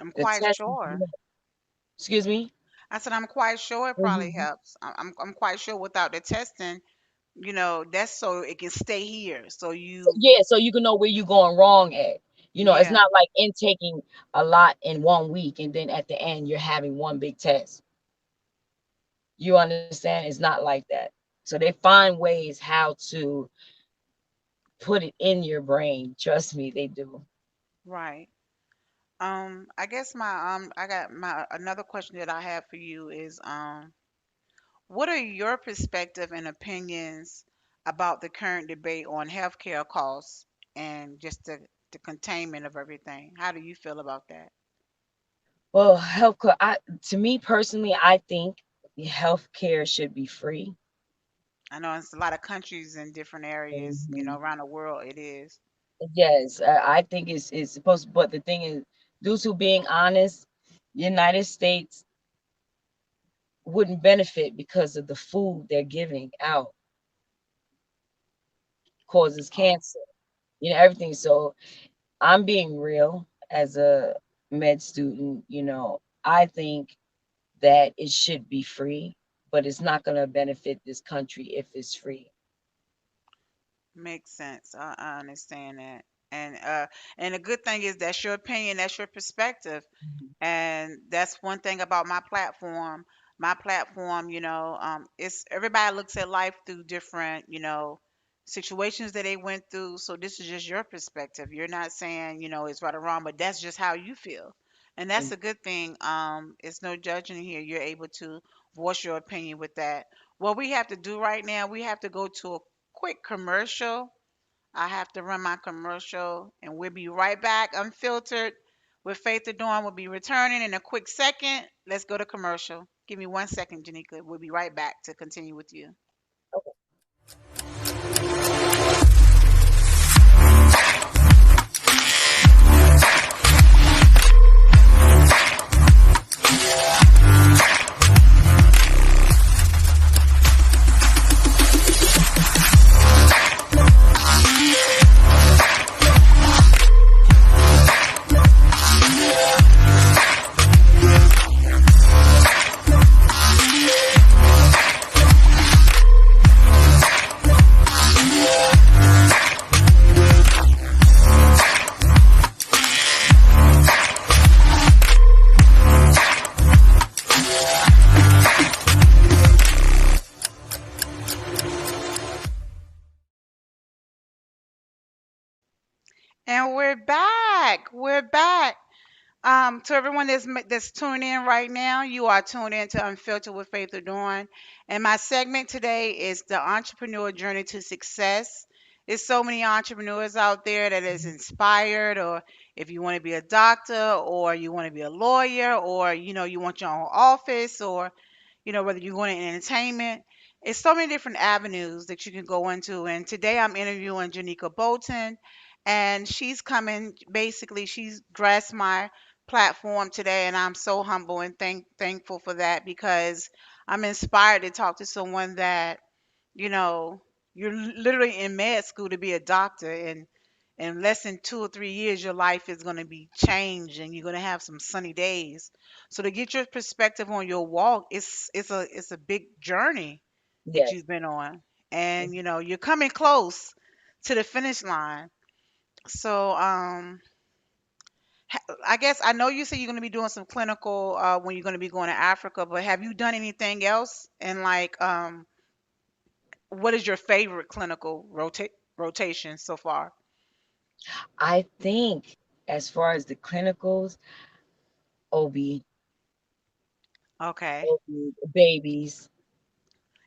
[SPEAKER 2] I'm
[SPEAKER 3] The
[SPEAKER 2] quite
[SPEAKER 3] tests,
[SPEAKER 2] sure.
[SPEAKER 3] excuse me.
[SPEAKER 2] I said I'm quite sure it probably
[SPEAKER 3] Mhm.
[SPEAKER 2] helps. I'm quite sure without the testing, that's so it can stay here. So
[SPEAKER 3] So,
[SPEAKER 2] you,
[SPEAKER 3] yeah, so you can know where you're going wrong at. It's
[SPEAKER 2] yeah,
[SPEAKER 3] not like intaking a lot in one week and then at the end you're having one big test. You understand? It's not like that. So they find ways how to put it in your brain. Trust me, they do.
[SPEAKER 2] right. I guess I got my another question that I have for you is, what are your perspective and opinions about the current debate on healthcare costs and just the containment of everything? How do you feel about that?
[SPEAKER 3] Well, healthcare, to me personally, I think healthcare should be free.
[SPEAKER 2] I know it's a lot of countries in different areas,
[SPEAKER 3] Mhm.
[SPEAKER 2] around the world it is.
[SPEAKER 3] Yes, I think it's supposed, but the thing is, due to being honest, United States wouldn't benefit because of the food they're giving out causes
[SPEAKER 2] Oh,
[SPEAKER 3] cancer, everything. So I'm being real as a med student, I think that it should be free, but it's not going to benefit this country if it's free.
[SPEAKER 2] Makes sense. I understand that. And the good thing is that's your opinion, that's your perspective.
[SPEAKER 3] Mhm.
[SPEAKER 2] And that's one thing about my platform. My platform, it's everybody looks at life through different, situations that they went through. So this is just your perspective. You're not saying, it's right or wrong, but that's just how you feel. And that's
[SPEAKER 3] And
[SPEAKER 2] a good thing. It's no judging here. You're able to voice your opinion with that. What we have to do right now, we have to go to a quick commercial. I have to run my commercial, and we'll be right back. Unfiltered with Faith Adorne will be returning in a quick second. Let's go to commercial. Give me 1 second, Janika. We'll be right back to continue with you. And we're back. We're back. To everyone that's tuning in right now, you are tuned in to Unfiltered with Faith Adorne, and my segment today is the entrepreneur journey to success. There's so many entrepreneurs out there that is inspired, or if you want to be a doctor, or you want to be a lawyer, or you want your own office, or whether you're going in entertainment. It's so many different avenues that you can go into. And today I'm interviewing Janika Bolton, and she's coming. Basically, she's grasped my platform today, and I'm so humble and thankful for that because I'm inspired to talk to someone that you know, you're literally in med school to be a doctor, and in less than 2 or 3 years, your life is going to be changed, and you're going to have some sunny days. So to get your perspective on your walk, it's a big journey that
[SPEAKER 3] yes,
[SPEAKER 2] you've been on, and you're coming close to the finish line. So I guess I know you said you're going to be doing some clinical when you're going to be going to Africa, but have you done anything else? And like what is your favorite clinical rotation so far?
[SPEAKER 3] I think as far as the clinicals, OB,
[SPEAKER 2] Okay.
[SPEAKER 3] OB, babies.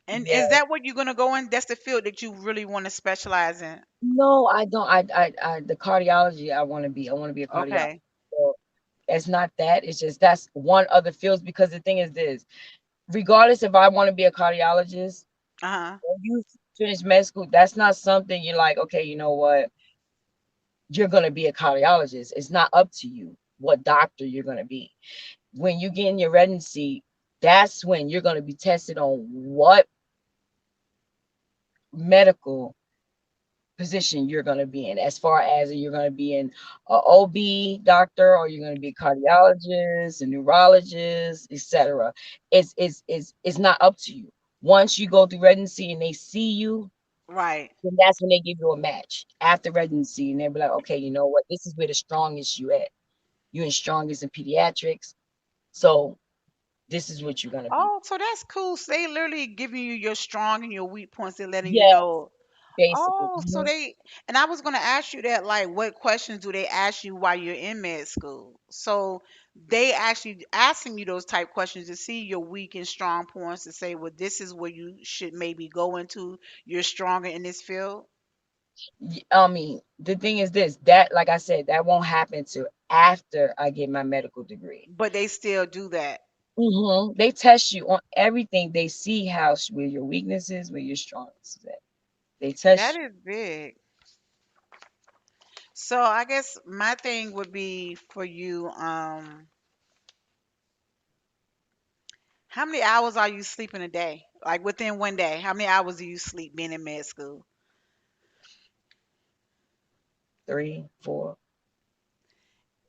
[SPEAKER 2] And is
[SPEAKER 3] Yeah.
[SPEAKER 2] that what you're gonna go in? That's the field that you really want to specialize in.
[SPEAKER 3] No, I don't. The cardiology I want to be. I want to be a cardiologist.
[SPEAKER 2] Okay.
[SPEAKER 3] So it's not that. It's just that's one of the fields because the thing is this. Regardless if I want to be a cardiologist
[SPEAKER 2] Uh-huh.
[SPEAKER 3] or you finish med school, that's not something you're like, okay, you know what? You're going to be a cardiologist. It's not up to you what doctor you're going to be. When you get in your residency, that's when you're going to be tested on what medical position you're going to be in, as far as you're going to be in a OB doctor or you're going to be a cardiologist, a neurologist, etc. It's not up to you. Once you go through residency and they see you,
[SPEAKER 2] Right.
[SPEAKER 3] then that's when they give you a match after residency, and they'll be like, okay, you know what? This is where the strongest you at. You're in strongest in pediatrics, so this is what you're gonna be.
[SPEAKER 2] Oh, so that's cool. So they literally giving you your strong and your weak points. They're letting you
[SPEAKER 3] Yeah,
[SPEAKER 2] know.
[SPEAKER 3] basically.
[SPEAKER 2] Oh, so they, and I was going to ask you that, like, what questions do they ask you while you're in med school? So they actually asking you those type questions to see your weak and strong points to say, well, this is where you should maybe go into. You're stronger in this field,
[SPEAKER 3] I mean, the thing is this, that like I said, that won't happen till after I get my medical degree.
[SPEAKER 2] but they still do that.
[SPEAKER 3] They test you on everything. They see where your weaknesses, where your strengths is at. They
[SPEAKER 2] That
[SPEAKER 3] test you.
[SPEAKER 2] is big. So I guess my thing would be for you, how many hours are you sleeping a day? Like within one day, how many hours do you sleep being in med school?
[SPEAKER 3] 3, 4.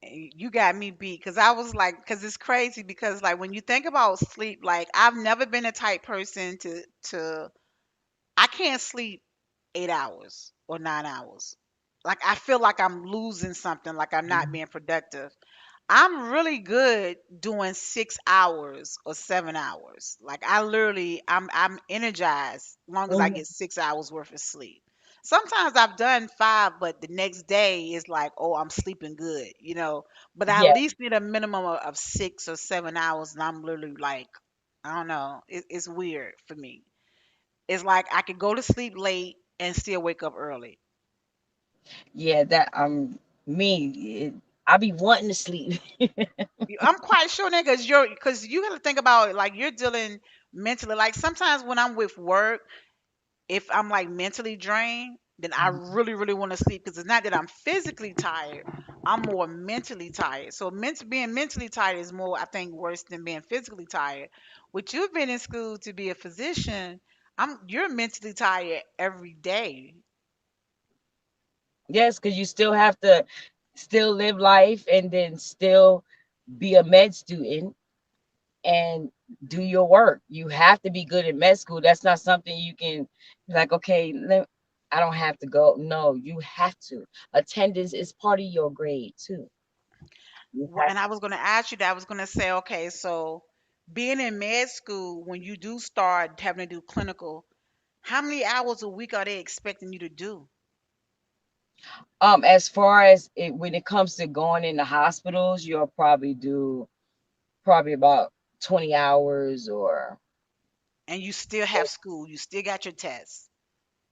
[SPEAKER 2] You got me beat because I was like, because it's crazy because like when you think about sleep, like I've never been a type person to I can't sleep 8 hours or 9 hours. Like I feel like I'm losing something, like I'm not being productive. I'm really good doing 6 hours or 7 hours. Like I literally, I'm energized long as I
[SPEAKER 3] Mhm.
[SPEAKER 2] get 6 hours worth of sleep. Sometimes I've done five, but the next day is like, oh, I'm sleeping good, you know. But I at
[SPEAKER 3] Yeah,
[SPEAKER 2] least need a minimum of 6 or 7 hours, and I'm literally like, I don't know, it's weird for me. It's like I could go to sleep late and still wake up early.
[SPEAKER 3] yeah, that me. I be wanting to sleep.
[SPEAKER 2] I'm quite sure that because you got to think about it, like you're dealing mentally. Like sometimes when I'm with work, if I'm like mentally drained, then I really, really want to sleep because it's not that I'm physically tired. I'm more mentally tired. So being mentally tired is more, I think, worse than being physically tired. Which you've been in school to be a physician, you're mentally tired every day.
[SPEAKER 3] Yes, because you still have to still live life and then still be a med student and do your work. You have to be good at med school. That's not something you can be like, okay, I don't have to go. No, you have to. Attendance is part of your grade too. You have
[SPEAKER 2] And I was going to ask you that. I was going to say, okay, so being in med school, when you do start having to do clinical, how many hours a week are they expecting you to do?
[SPEAKER 3] as far as when it comes to going into hospitals, you'll probably do probably about 20 hours or
[SPEAKER 2] And you still have school, you still got your tests.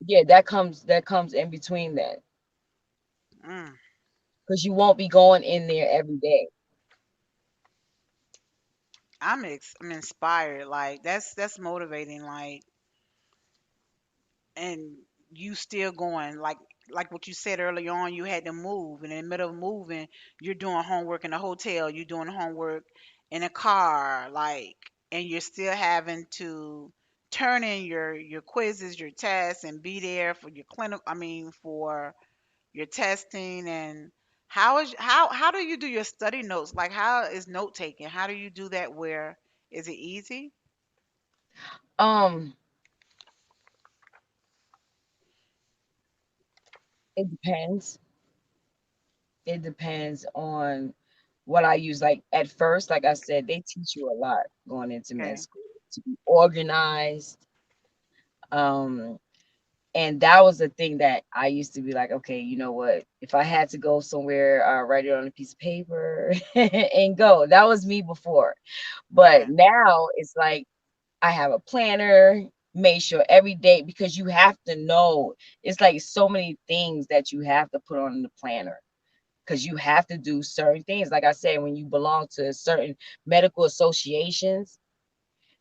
[SPEAKER 3] yeah, that comes in between that
[SPEAKER 2] Mm,
[SPEAKER 3] because you won't be going in there every day.
[SPEAKER 2] I'm inspired. Like that's motivating. Like, and you still going. Like what you said early on, you had to move, and in the middle of moving, you're doing homework in a hotel. You're doing homework in a car. Like, and you're still having to turn in your quizzes, your tests, and be there for your clinic. I mean, for your testing. And how do you do your study notes? Like, how is note taking? How do you do that? Where is it easy?
[SPEAKER 3] Um, it depends. It depends on what I use. Like at first, like I said, they teach you a lot going into med
[SPEAKER 2] Okay.
[SPEAKER 3] school to be organized. Um, and that was the thing that I used to be like, okay, you know what? If I had to go somewhere, write it on a piece of paper and go. That was me before. But
[SPEAKER 2] Okay.
[SPEAKER 3] now it's like I have a planner, make sure every day because you have to know it's like so many things that you have to put on the planner because you have to do certain things. Like I said, when you belong to certain medical associations,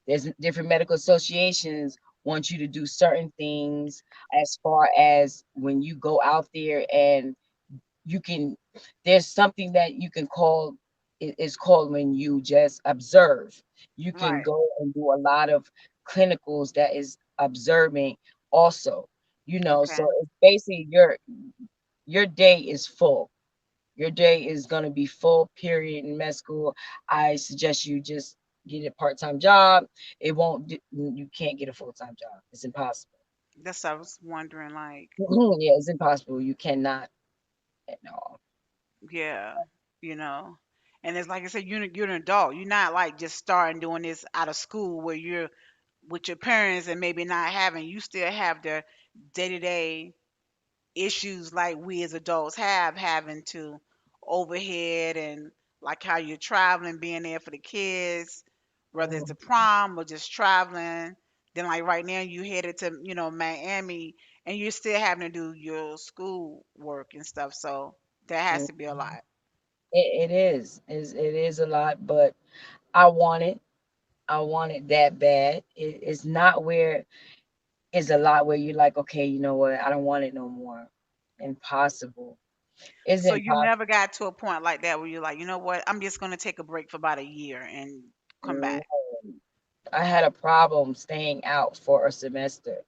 [SPEAKER 3] there's different medical associations want you to do certain things as far as when you go out there and you can there's something that you can call it's called when you just observe. You can
[SPEAKER 2] Right.
[SPEAKER 3] go and do a lot of clinicals that is observing also,
[SPEAKER 2] Okay.
[SPEAKER 3] so it's basically your day is full. Your day is going to be full, period, in med school. I suggest you just get a part-time job. You can't get a full-time job. It's impossible.
[SPEAKER 2] That's what I was wondering. Like,
[SPEAKER 3] Yeah, it's impossible. You cannot at all.
[SPEAKER 2] yeah, you know. And it's like I said, you're an adult. You're not like just starting doing this out of school where you're with your parents and maybe not having. You still have the day to day issues like we as adults have, having to overhead, and like how you're traveling, being there for the kids, whether it's
[SPEAKER 3] Mhm.
[SPEAKER 2] the prom or just traveling. Then like right now you headed to, Miami, and you're still having to do your school work and stuff. So that has to be a
[SPEAKER 3] Mhm.
[SPEAKER 2] lot.
[SPEAKER 3] It is a lot, but I want it. I want it that bad. It's not where it's a lot where you're like, okay, you know what? I don't want it no more. Impossible. It's
[SPEAKER 2] So you
[SPEAKER 3] impossible.
[SPEAKER 2] never got to a point like that where you're like, you know what, I'm just gonna take a break for about a year and come back.
[SPEAKER 3] I had a problem staying out for a semester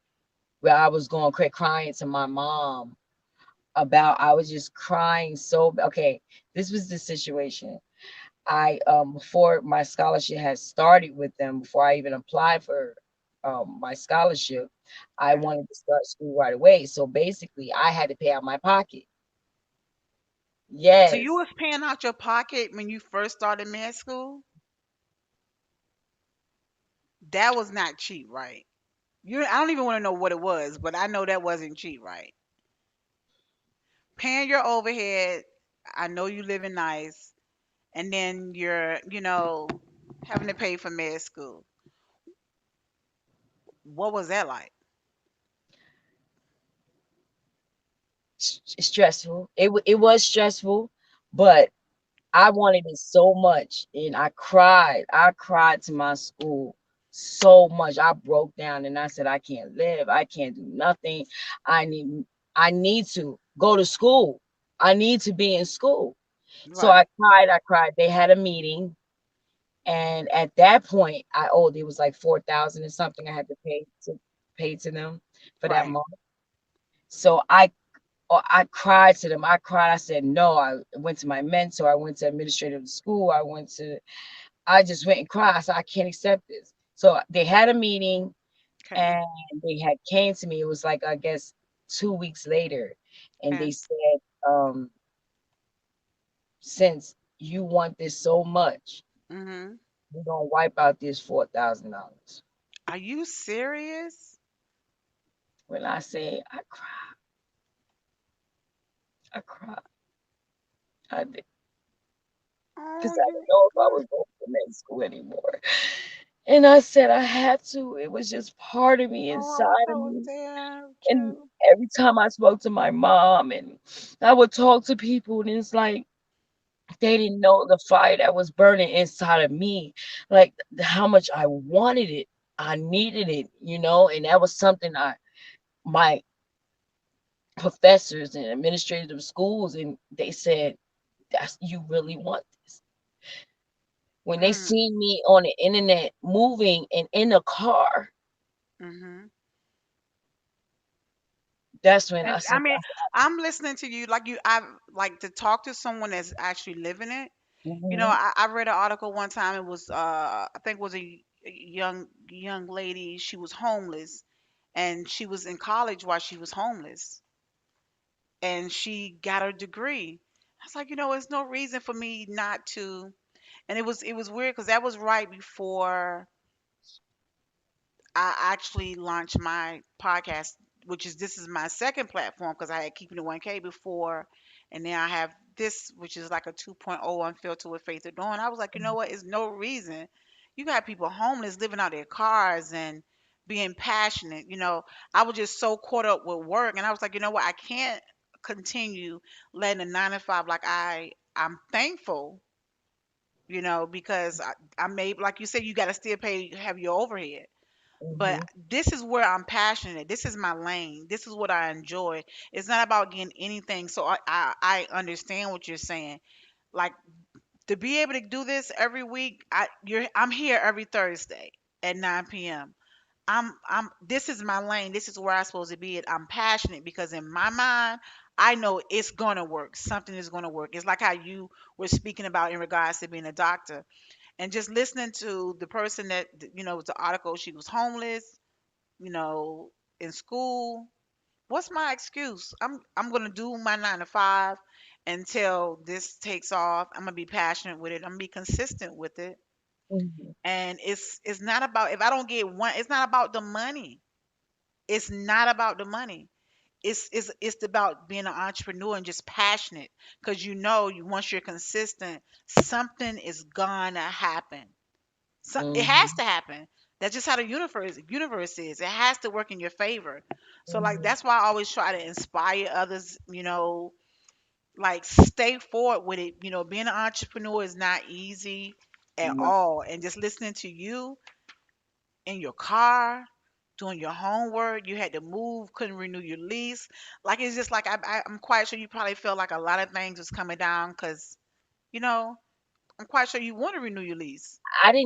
[SPEAKER 3] where I was going crying to my mom about I was just crying okay, this was the situation. I before my scholarship had started with them, before I even applied for my scholarship, I
[SPEAKER 2] Okay.
[SPEAKER 3] wanted to start school right away. So basically, I had to pay out my pocket.
[SPEAKER 2] So you
[SPEAKER 3] Yes,
[SPEAKER 2] was paying out your pocket when you first started med school? That was not cheap, right? I don't even want to know what it was, but I know that wasn't cheap, right? Paying your overhead, I know you living nice, and then you're having to pay for med school. What was that like?
[SPEAKER 3] stressful. It was stressful, but I wanted it so much, and I cried. I cried to my school so much. I broke down and I said, I can't live. I can't do nothing. I need I need to go to school. I need to be in school. So
[SPEAKER 2] Right,
[SPEAKER 3] I cried. I cried. They had a meeting, and at that point, I owed it was like 4,000 or something. I had to pay to them for that
[SPEAKER 2] right.
[SPEAKER 3] month. So I cried to them. I cried. I said no. I went to my mentor. I went to administrative school. I just went and cried. I said, I can't accept this. So they had a meeting
[SPEAKER 2] Okay,
[SPEAKER 3] and they had came to me. It was like, I guess, 2 weeks later. And
[SPEAKER 2] okay.
[SPEAKER 3] they said, since you want this so much,
[SPEAKER 2] Mhm.
[SPEAKER 3] we're gonna wipe out this $4,000.
[SPEAKER 2] Are you serious?
[SPEAKER 3] When I say I cried. I did because
[SPEAKER 2] Oh,
[SPEAKER 3] I didn't know if I was going to med school anymore. And I said I had to. It was just part of me,
[SPEAKER 2] oh, I'm
[SPEAKER 3] inside of
[SPEAKER 2] so
[SPEAKER 3] me.
[SPEAKER 2] sad with
[SPEAKER 3] And
[SPEAKER 2] you.
[SPEAKER 3] every time I spoke to my mom and I would talk to people, and it's like they didn't know the fire that was burning inside of me, like how much I wanted it. I needed it, and that was something my professors and administrative schools, and they said, that's you really want this. When they
[SPEAKER 2] Mm,
[SPEAKER 3] seen me on the internet moving and in a car,
[SPEAKER 2] mhm.
[SPEAKER 3] that's when I
[SPEAKER 2] And
[SPEAKER 3] said,
[SPEAKER 2] I mean, I'm listening to you like I like to talk to someone that's actually living it.
[SPEAKER 3] hmm
[SPEAKER 2] I read an article one time. It was I think it was a young lady. She was homeless, and she was in college while she was homeless, and she got her degree. I was like, there's no reason for me not to. And it was weird because that was right before I actually launched my podcast, which is this is my second platform because I had Keeping It 1K before, and now I have this, which is like a 2.0 Unfiltered with Faith Adorne. I was like, you know what? It's no reason. You got people homeless living out their cars and being passionate. I was just so caught up with work, and I was like, you know what? I can't continue letting a 9 to 5 like I'm thankful. Because I made, like you said, you got to still have your overhead, but
[SPEAKER 3] hmm
[SPEAKER 2] this is where I'm passionate. This is my lane. This is what I enjoy. It's not about getting anything. So I understand what you're saying. Like, to be able to do this every week, I'm here every Thursday at 9 p.m. I'm this is my lane. This is where I'm supposed to be at. I'm passionate because in my mind, I know it's gonna work. Something is gonna work. It's like how you were speaking about in regards to being a doctor, and just listening to the person that was the article. She was homeless, you know, in school. What's my excuse? I'm gonna do my 9 to 5 until this takes off. I'm gonna be passionate with it. I'm gonna be consistent with it.
[SPEAKER 3] hmm
[SPEAKER 2] And it's not about, if I don't get one, it's not about the money. It's not about the money. It's about being an entrepreneur and just passionate because once you're consistent, something is gonna happen. It has
[SPEAKER 3] hmm
[SPEAKER 2] to happen. That's just how the universe is. It has to work in your favor. So like
[SPEAKER 3] hmm
[SPEAKER 2] that's why I always try to inspire others, like stay forward with it. Being an entrepreneur is not easy at
[SPEAKER 3] No.
[SPEAKER 2] all. And just listening to you in your car, doing your homework, you had to move, couldn't renew your lease. Like it's just like I'm quite sure you probably felt like a lot of things was coming down because, you know, I'm quite sure you want to renew your lease.
[SPEAKER 3] But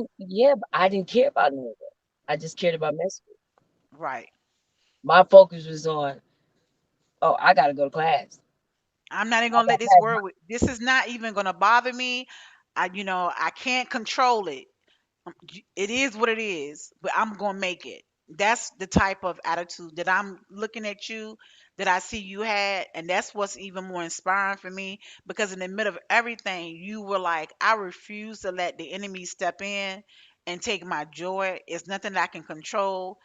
[SPEAKER 3] I didn't care about none of that. I just cared about med school.
[SPEAKER 2] Right.
[SPEAKER 3] My focus was on, oh, I gotta go to class.
[SPEAKER 2] I'm not even
[SPEAKER 3] I
[SPEAKER 2] gonna let
[SPEAKER 3] gotta
[SPEAKER 2] this
[SPEAKER 3] pass
[SPEAKER 2] word. This is not even gonna bother me. I can't control it. It is what it is, but I'm gonna make it. That's the type of attitude that I'm looking at you, that I see you had, and that's what's even more inspiring for me, because in the middle of everything you were like, I refuse to let the enemy step in and take my joy. It's nothing that I can control.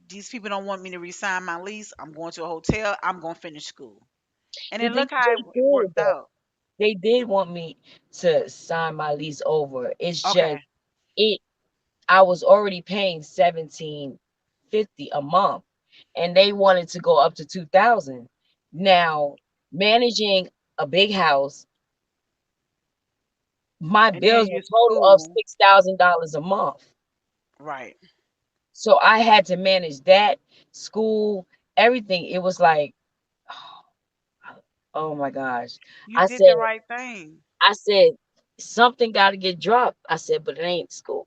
[SPEAKER 2] These people don't want me to resign my lease. I'm going to a hotel. I'm going to finish school. And
[SPEAKER 3] The
[SPEAKER 2] then
[SPEAKER 3] thing
[SPEAKER 2] look
[SPEAKER 3] is,
[SPEAKER 2] how it
[SPEAKER 3] they did
[SPEAKER 2] worked
[SPEAKER 3] though.
[SPEAKER 2] out.
[SPEAKER 3] They did want me to sign my lease over. It's
[SPEAKER 2] Okay.
[SPEAKER 3] just it. I was already paying 1750 a month, and they wanted to go up to 2000. Now, managing a big house, my
[SPEAKER 2] And then
[SPEAKER 3] bills were
[SPEAKER 2] your
[SPEAKER 3] total of
[SPEAKER 2] school.
[SPEAKER 3] $6,000 a month.
[SPEAKER 2] Right.
[SPEAKER 3] So I had to manage that, school, everything. It was like, oh my gosh.
[SPEAKER 2] You
[SPEAKER 3] I
[SPEAKER 2] did
[SPEAKER 3] said,
[SPEAKER 2] the right thing.
[SPEAKER 3] I said, something got to get dropped. I said, but it ain't school.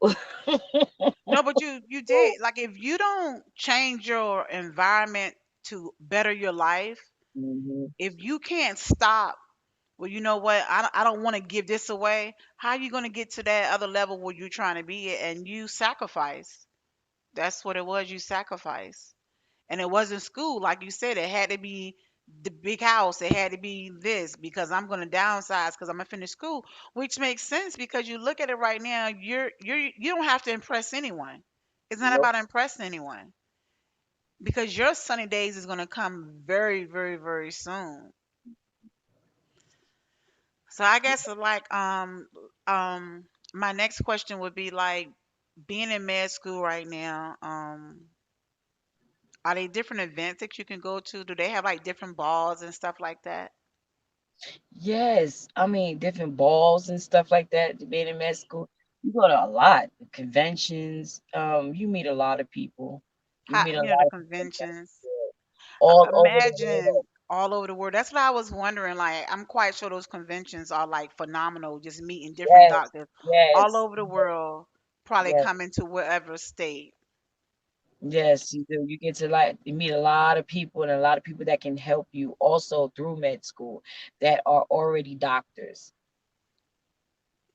[SPEAKER 2] No, but you did. Like, if you don't change your environment to better your life,
[SPEAKER 3] Mhm.
[SPEAKER 2] if you can't stop, well, you know what? I don't want to give this away. How are you going to get to that other level where you're trying to be at? And you sacrifice. That's what it was. You sacrifice. And it wasn't school. Like you said, it had to be the big house. It had to be this, because I'm going to downsize because I'm going to finish school, which makes sense because you look at it right now. You don't have to impress anyone. It's not
[SPEAKER 3] Nope.
[SPEAKER 2] about impressing anyone, because your sunny days is going to come very, very, very soon. So I guess my next question would be like, being in med school right now, are they different events that you can go to? Do they have like different balls and stuff like that?
[SPEAKER 3] Yes, I mean different balls and stuff like that. To being in med school, you go to a lot conventions. You meet a lot of people. You
[SPEAKER 2] How,
[SPEAKER 3] meet a
[SPEAKER 2] the
[SPEAKER 3] lot of people that's
[SPEAKER 2] conventions?
[SPEAKER 3] all over the
[SPEAKER 2] Imagine
[SPEAKER 3] world.
[SPEAKER 2] all over the world. That's what I was wondering. Like, I'm quite sure those conventions are like phenomenal. Just meeting different
[SPEAKER 3] Yes,
[SPEAKER 2] doctors all
[SPEAKER 3] yes,
[SPEAKER 2] over the world, probably
[SPEAKER 3] yes,
[SPEAKER 2] coming to wherever state.
[SPEAKER 3] yes. You do. You get to like you meet a lot of people and a lot of people that can help you also through med school that are already doctors.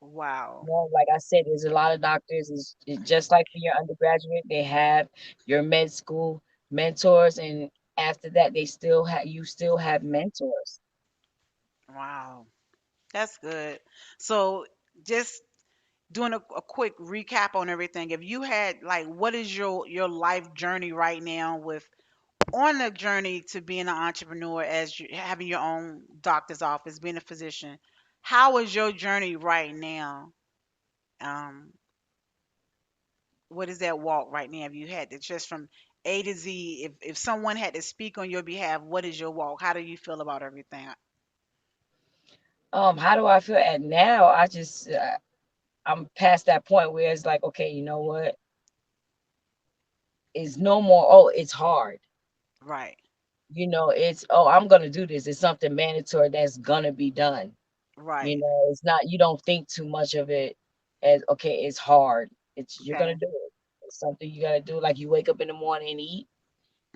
[SPEAKER 2] Wow.
[SPEAKER 3] Well, like I said, there's a lot of doctors. It's just like for your undergraduate, they have your med school mentors, and after that, they still have you still have mentors.
[SPEAKER 2] Wow. That's good. So, just doing a quick recap on everything. If you had like, what is your life journey right now, with on the journey to being an entrepreneur, as you having your own doctor's office, being a physician? How is your journey right now? Um, what is that walk right now? If you had to, just from A to Z, if someone had to speak on your behalf, what is your walk? How do you feel about everything?
[SPEAKER 3] How do I feel at now? I'm past that point where it's like, okay, you know what? It's no more. Oh, it's hard.
[SPEAKER 2] Right,
[SPEAKER 3] It's I'm gonna do this. It's something mandatory that's gonna be done.
[SPEAKER 2] right.
[SPEAKER 3] It's not. You don't think too much of it as okay. It's hard. It's you're gonna
[SPEAKER 2] Okay.
[SPEAKER 3] do it. It's something you gotta do. Like you wake up in the morning and eat.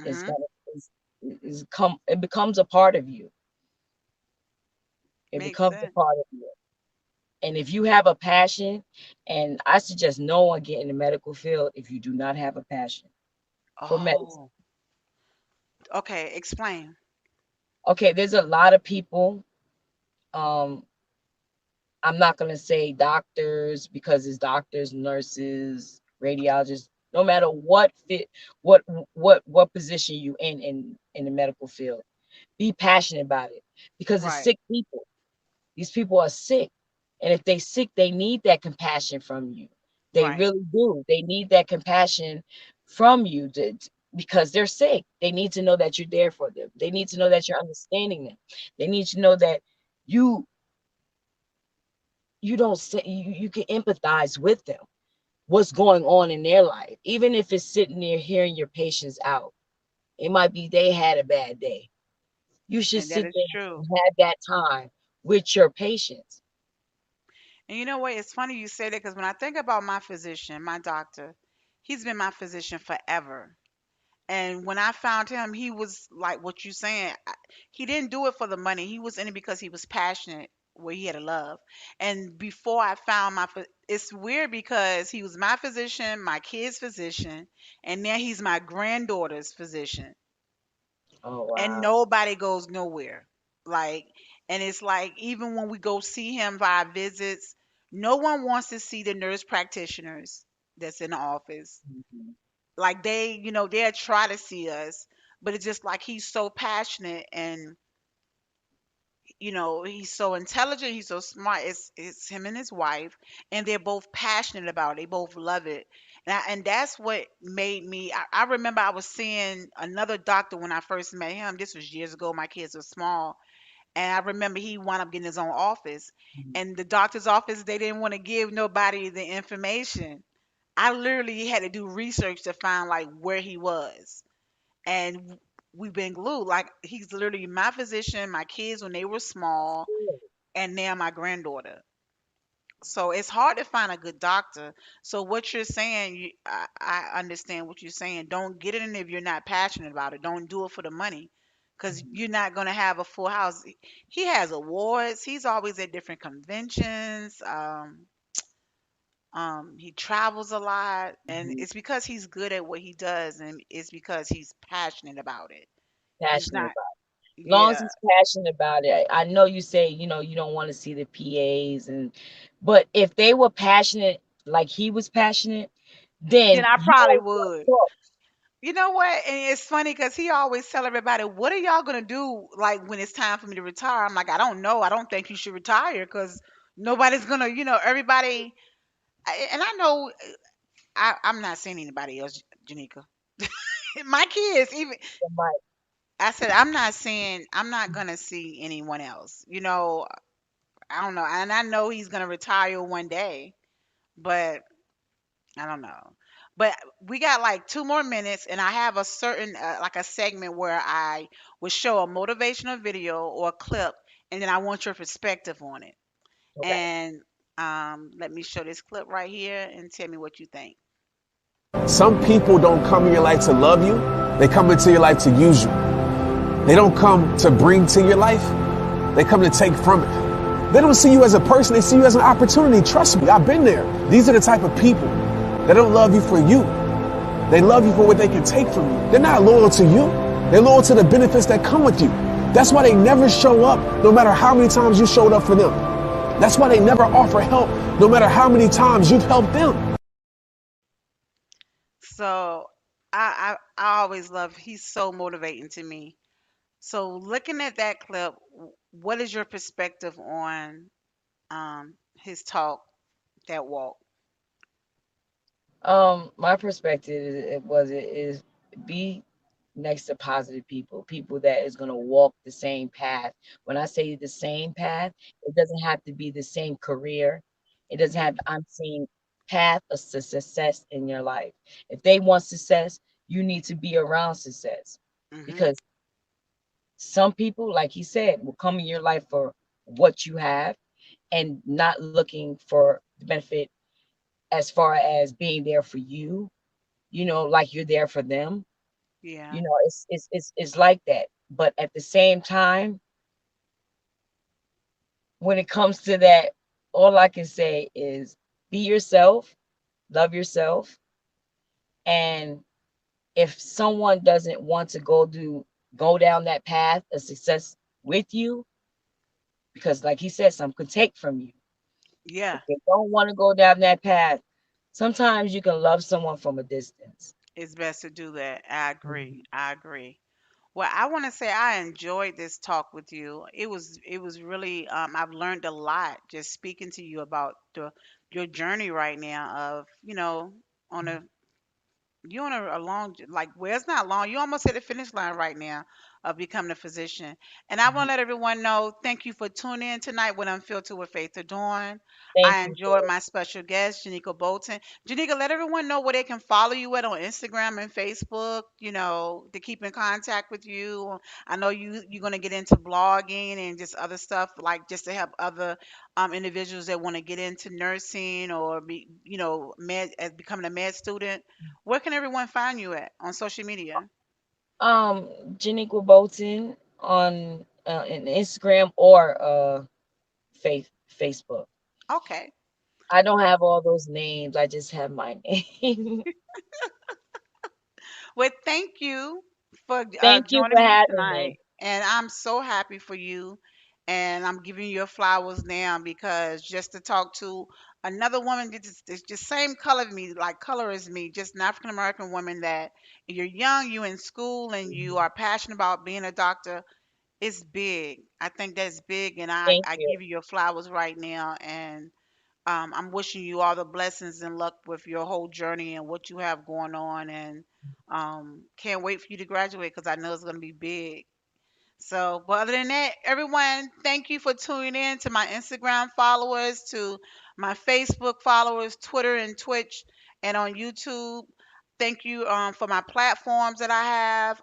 [SPEAKER 3] It's
[SPEAKER 2] Mm-hmm.
[SPEAKER 3] gonna it's come. It becomes a part of you. It
[SPEAKER 2] Makes
[SPEAKER 3] becomes a
[SPEAKER 2] sense.
[SPEAKER 3] part of you. And if you have a passion, and I suggest no one get in the medical field if you do not have a passion for medicine.
[SPEAKER 2] Oh, okay. Explain.
[SPEAKER 3] Okay, there's a lot of people. Um, I'm not gonna say doctors because it's doctors, nurses, radiologists. No matter what fit, what what position you in the medical field, be passionate about it because it's
[SPEAKER 2] Right,
[SPEAKER 3] sick people. These people are sick. And if they sick, they need that compassion from you. They
[SPEAKER 2] right.
[SPEAKER 3] really do. They need that compassion from you because they're sick. They need to know that you're there for them. They need to know that you're understanding them. They need to know that you you don't say you can empathize with them. What's going on in their life, even if it's sitting there hearing your patients out. It might be they had a bad day. You should
[SPEAKER 2] And that
[SPEAKER 3] sit
[SPEAKER 2] is
[SPEAKER 3] there
[SPEAKER 2] true.
[SPEAKER 3] and have that time with your patients.
[SPEAKER 2] And you know what? It's funny you say that, because when I think about my physician, my doctor, he's been my physician forever. And when I found him, he was like what you saying. He didn't do it for the money. He was in it because he was passionate, where he had a love. And before I found it's weird because he was my physician, my kid's physician, and now he's my granddaughter's physician,
[SPEAKER 3] Oh
[SPEAKER 2] and
[SPEAKER 3] wow.
[SPEAKER 2] nobody goes nowhere. Like, and it's like even when we go see him via visits, no one wants to see the nurse practitioners that's in the office.
[SPEAKER 3] Mhm.
[SPEAKER 2] Like they'll try to see us, but it's just like he's so passionate, and he's so intelligent, he's so smart. It's him and his wife, and they're both passionate about it. They both love it. And that's what made me. I remember I was seeing another doctor when I first met him. This was years ago. My kids were small, and I remember he wound up getting his own office. And the doctor's office, they didn't want to give nobody the information. I literally had to do research to find like where he was, and we've been glued. Like he's literally my physician, my kids when they were small, and now my granddaughter. So it's hard to find a good doctor. So what you're saying, I understand what you're saying. Don't get it in if you're not passionate about it. Don't do it for the money, because
[SPEAKER 3] Mhm.
[SPEAKER 2] you're not gonna have a full house. He has awards. He's always at different conventions. He travels a lot, and
[SPEAKER 3] Mhm.
[SPEAKER 2] it's because he's good at what he does, and it's because he's passionate about it. He's
[SPEAKER 3] Passionate
[SPEAKER 2] not.
[SPEAKER 3] about it. Long as
[SPEAKER 2] Yeah.
[SPEAKER 3] he's passionate about it. I know you say, you don't want to see the PAs but if they were passionate like he was passionate,
[SPEAKER 2] Then
[SPEAKER 3] then
[SPEAKER 2] I
[SPEAKER 3] you
[SPEAKER 2] probably
[SPEAKER 3] don't want
[SPEAKER 2] would.
[SPEAKER 3] to talk.
[SPEAKER 2] You know what? And it's funny because he always tell everybody, "What are y'all gonna do? Like when it's time for me to retire?" I'm like, "I don't know. I don't think you should retire because nobody's gonna, everybody." And I know I'm not saying anybody else, Janika. My kids, even
[SPEAKER 3] Right.
[SPEAKER 2] I said, I'm not gonna see anyone else. I don't know, and I know he's gonna retire one day, but I don't know. But we got like 2 more minutes, and I have a certain like a segment where I would show a motivational video or a clip, and then I want your perspective on it.
[SPEAKER 3] Okay.
[SPEAKER 2] And let me show this clip right here and tell me what you think.
[SPEAKER 4] Some people don't come in your life to love you, they come into your life to use you. They don't come to bring to your life, they come to take from it. They don't see you as a person, they see you as an opportunity. Trust me, I've been there. These are the type of people that don't love you for you. They love you for what they can take from you. They're not loyal to you. They're loyal to the benefits that come with you. That's why they never show up, no matter how many times you showed up for them. That's why they never offer help, no matter how many times you've helped them.
[SPEAKER 2] So I always love. He's so motivating to me. So looking at that clip, what is your perspective on his talk, that walk?
[SPEAKER 3] My perspective is be next to positive people, people that is gonna walk the same path. When I say the same path, it doesn't have to be the same career. It doesn't have. I'm saying path of success in your life. If they want success, you need to be around success
[SPEAKER 2] Mm-hmm.
[SPEAKER 3] because some people, like he said, will come in your life for what you have and not looking for the benefit as far as being there for you, like you're there for them.
[SPEAKER 2] Yeah.
[SPEAKER 3] It's like that. But at the same time, when it comes to that, all I can say is be yourself, love yourself, and if someone doesn't want to go down that path of success with you, because like he said, some could take from you. If
[SPEAKER 2] Yeah.
[SPEAKER 3] they don't want to go down that path, sometimes you can love someone from a distance.
[SPEAKER 2] It's best to do that. I agree.
[SPEAKER 3] Mhm.
[SPEAKER 2] I agree. Well, I want to say I enjoyed this talk with you. It was really I've learned a lot just speaking to you about your journey right now of, on a you on a long like, well, it's not long, you almost hit the finish line right now of becoming a physician. And I want to let everyone know, thank you for tuning in tonight with Unfiltered with Faith Adorne.
[SPEAKER 3] Thank
[SPEAKER 2] I
[SPEAKER 3] you.
[SPEAKER 2] enjoyed my special guest, Janika Bolton. Janika, let everyone know where they can follow you at on Instagram and Facebook, to keep in contact with you. I know you're going to get into blogging and just other stuff, like just to help other individuals that want to get into nursing or be, med as becoming a med student. Where can everyone find you at on social media?
[SPEAKER 3] Janiqua Bolton on Instagram or Facebook.
[SPEAKER 2] Okay.
[SPEAKER 3] I don't have all those names. I just have my name.
[SPEAKER 2] Well, thank you for
[SPEAKER 3] Thank you
[SPEAKER 2] joining
[SPEAKER 3] for
[SPEAKER 2] me
[SPEAKER 3] having
[SPEAKER 2] tonight,
[SPEAKER 3] me.
[SPEAKER 2] and I'm so happy for you. And I'm giving you your flowers now because just to talk to another woman that's just same color as me, like color as me, just an African American woman that you're young, you're in school, and you
[SPEAKER 3] Mhm.
[SPEAKER 2] are passionate about being a doctor. It's big. I think that's big, and
[SPEAKER 3] Thank
[SPEAKER 2] I
[SPEAKER 3] you.
[SPEAKER 2] give you your flowers right now, and I'm wishing you all the blessings and luck with your whole journey and what you have going on, and can't wait for you to graduate because I know it's going to be big. So, but other than that, everyone, thank you for tuning in to my Instagram followers, to my Facebook followers, Twitter and Twitch, and on YouTube. Thank you for my platforms that I have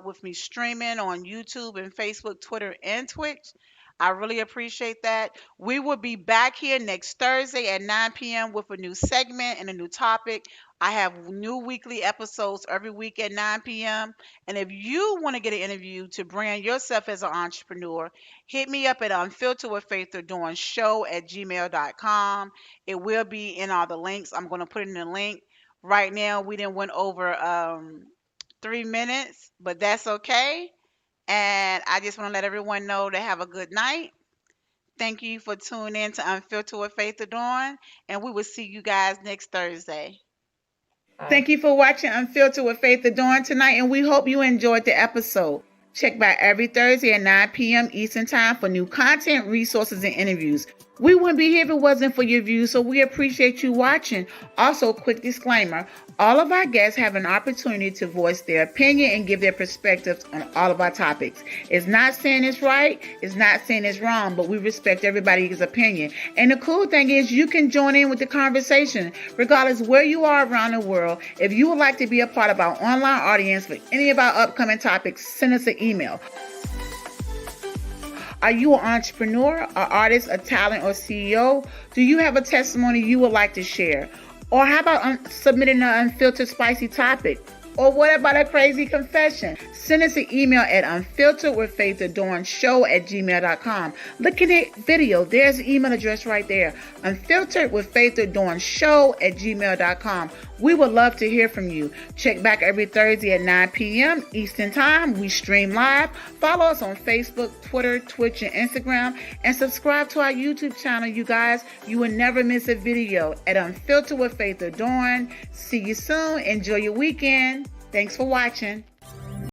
[SPEAKER 2] with me streaming on YouTube and Facebook, Twitter, and Twitch. I really appreciate that. We will be back here next Thursday at 9 p.m. with a new segment and a new topic. I have new weekly episodes every week at 9 p.m. And if you want to get an interview to brand yourself as an entrepreneur, hit me up at Unfiltered with Faith Adorne show at gmail.com. It will be in all the links. I'm going to put it in the link. Right now, we didn't went over 3 minutes, but that's okay. And I just want to let everyone know to have a good night. Thank you for tuning in to Unfiltered with Faith Adorne, and we will see you guys next Thursday.
[SPEAKER 3] Bye.
[SPEAKER 1] Thank you for watching Unfiltered with Faith Adorne tonight, and we hope you enjoyed the episode. Check back every Thursday at 9 p.m. Eastern Time for new content, resources, and interviews. We wouldn't be here if it wasn't for your views, so we appreciate you watching. Also, quick disclaimer, all of our guests have an opportunity to voice their opinion and give their perspectives on all of our topics. It's not saying it's right, it's not saying it's wrong, but we respect everybody's opinion. And the cool thing is you can join in with the conversation, regardless where you are around the world. If you would like to be a part of our online audience for any of our upcoming topics, send us an email. Are you an entrepreneur, an artist, a talent, or CEO? Do you have a testimony you would like to share? Or how about submitting an unfiltered spicy topic? Or what about a crazy confession? Send us an email at unfilteredwithfaithadornshow@gmail.com. Look at the video. There's the email address right there. Unfilteredwithfaithadornshow@gmail.com. We would love to hear from you. Check back every Thursday at 9 p.m. Eastern Time. We stream live. Follow us on Facebook, Twitter, Twitch, and Instagram. And subscribe to our YouTube channel, you guys. You will never miss a video at Unfiltered with Faith Adorne. See you soon. Enjoy your weekend. Thanks for watching.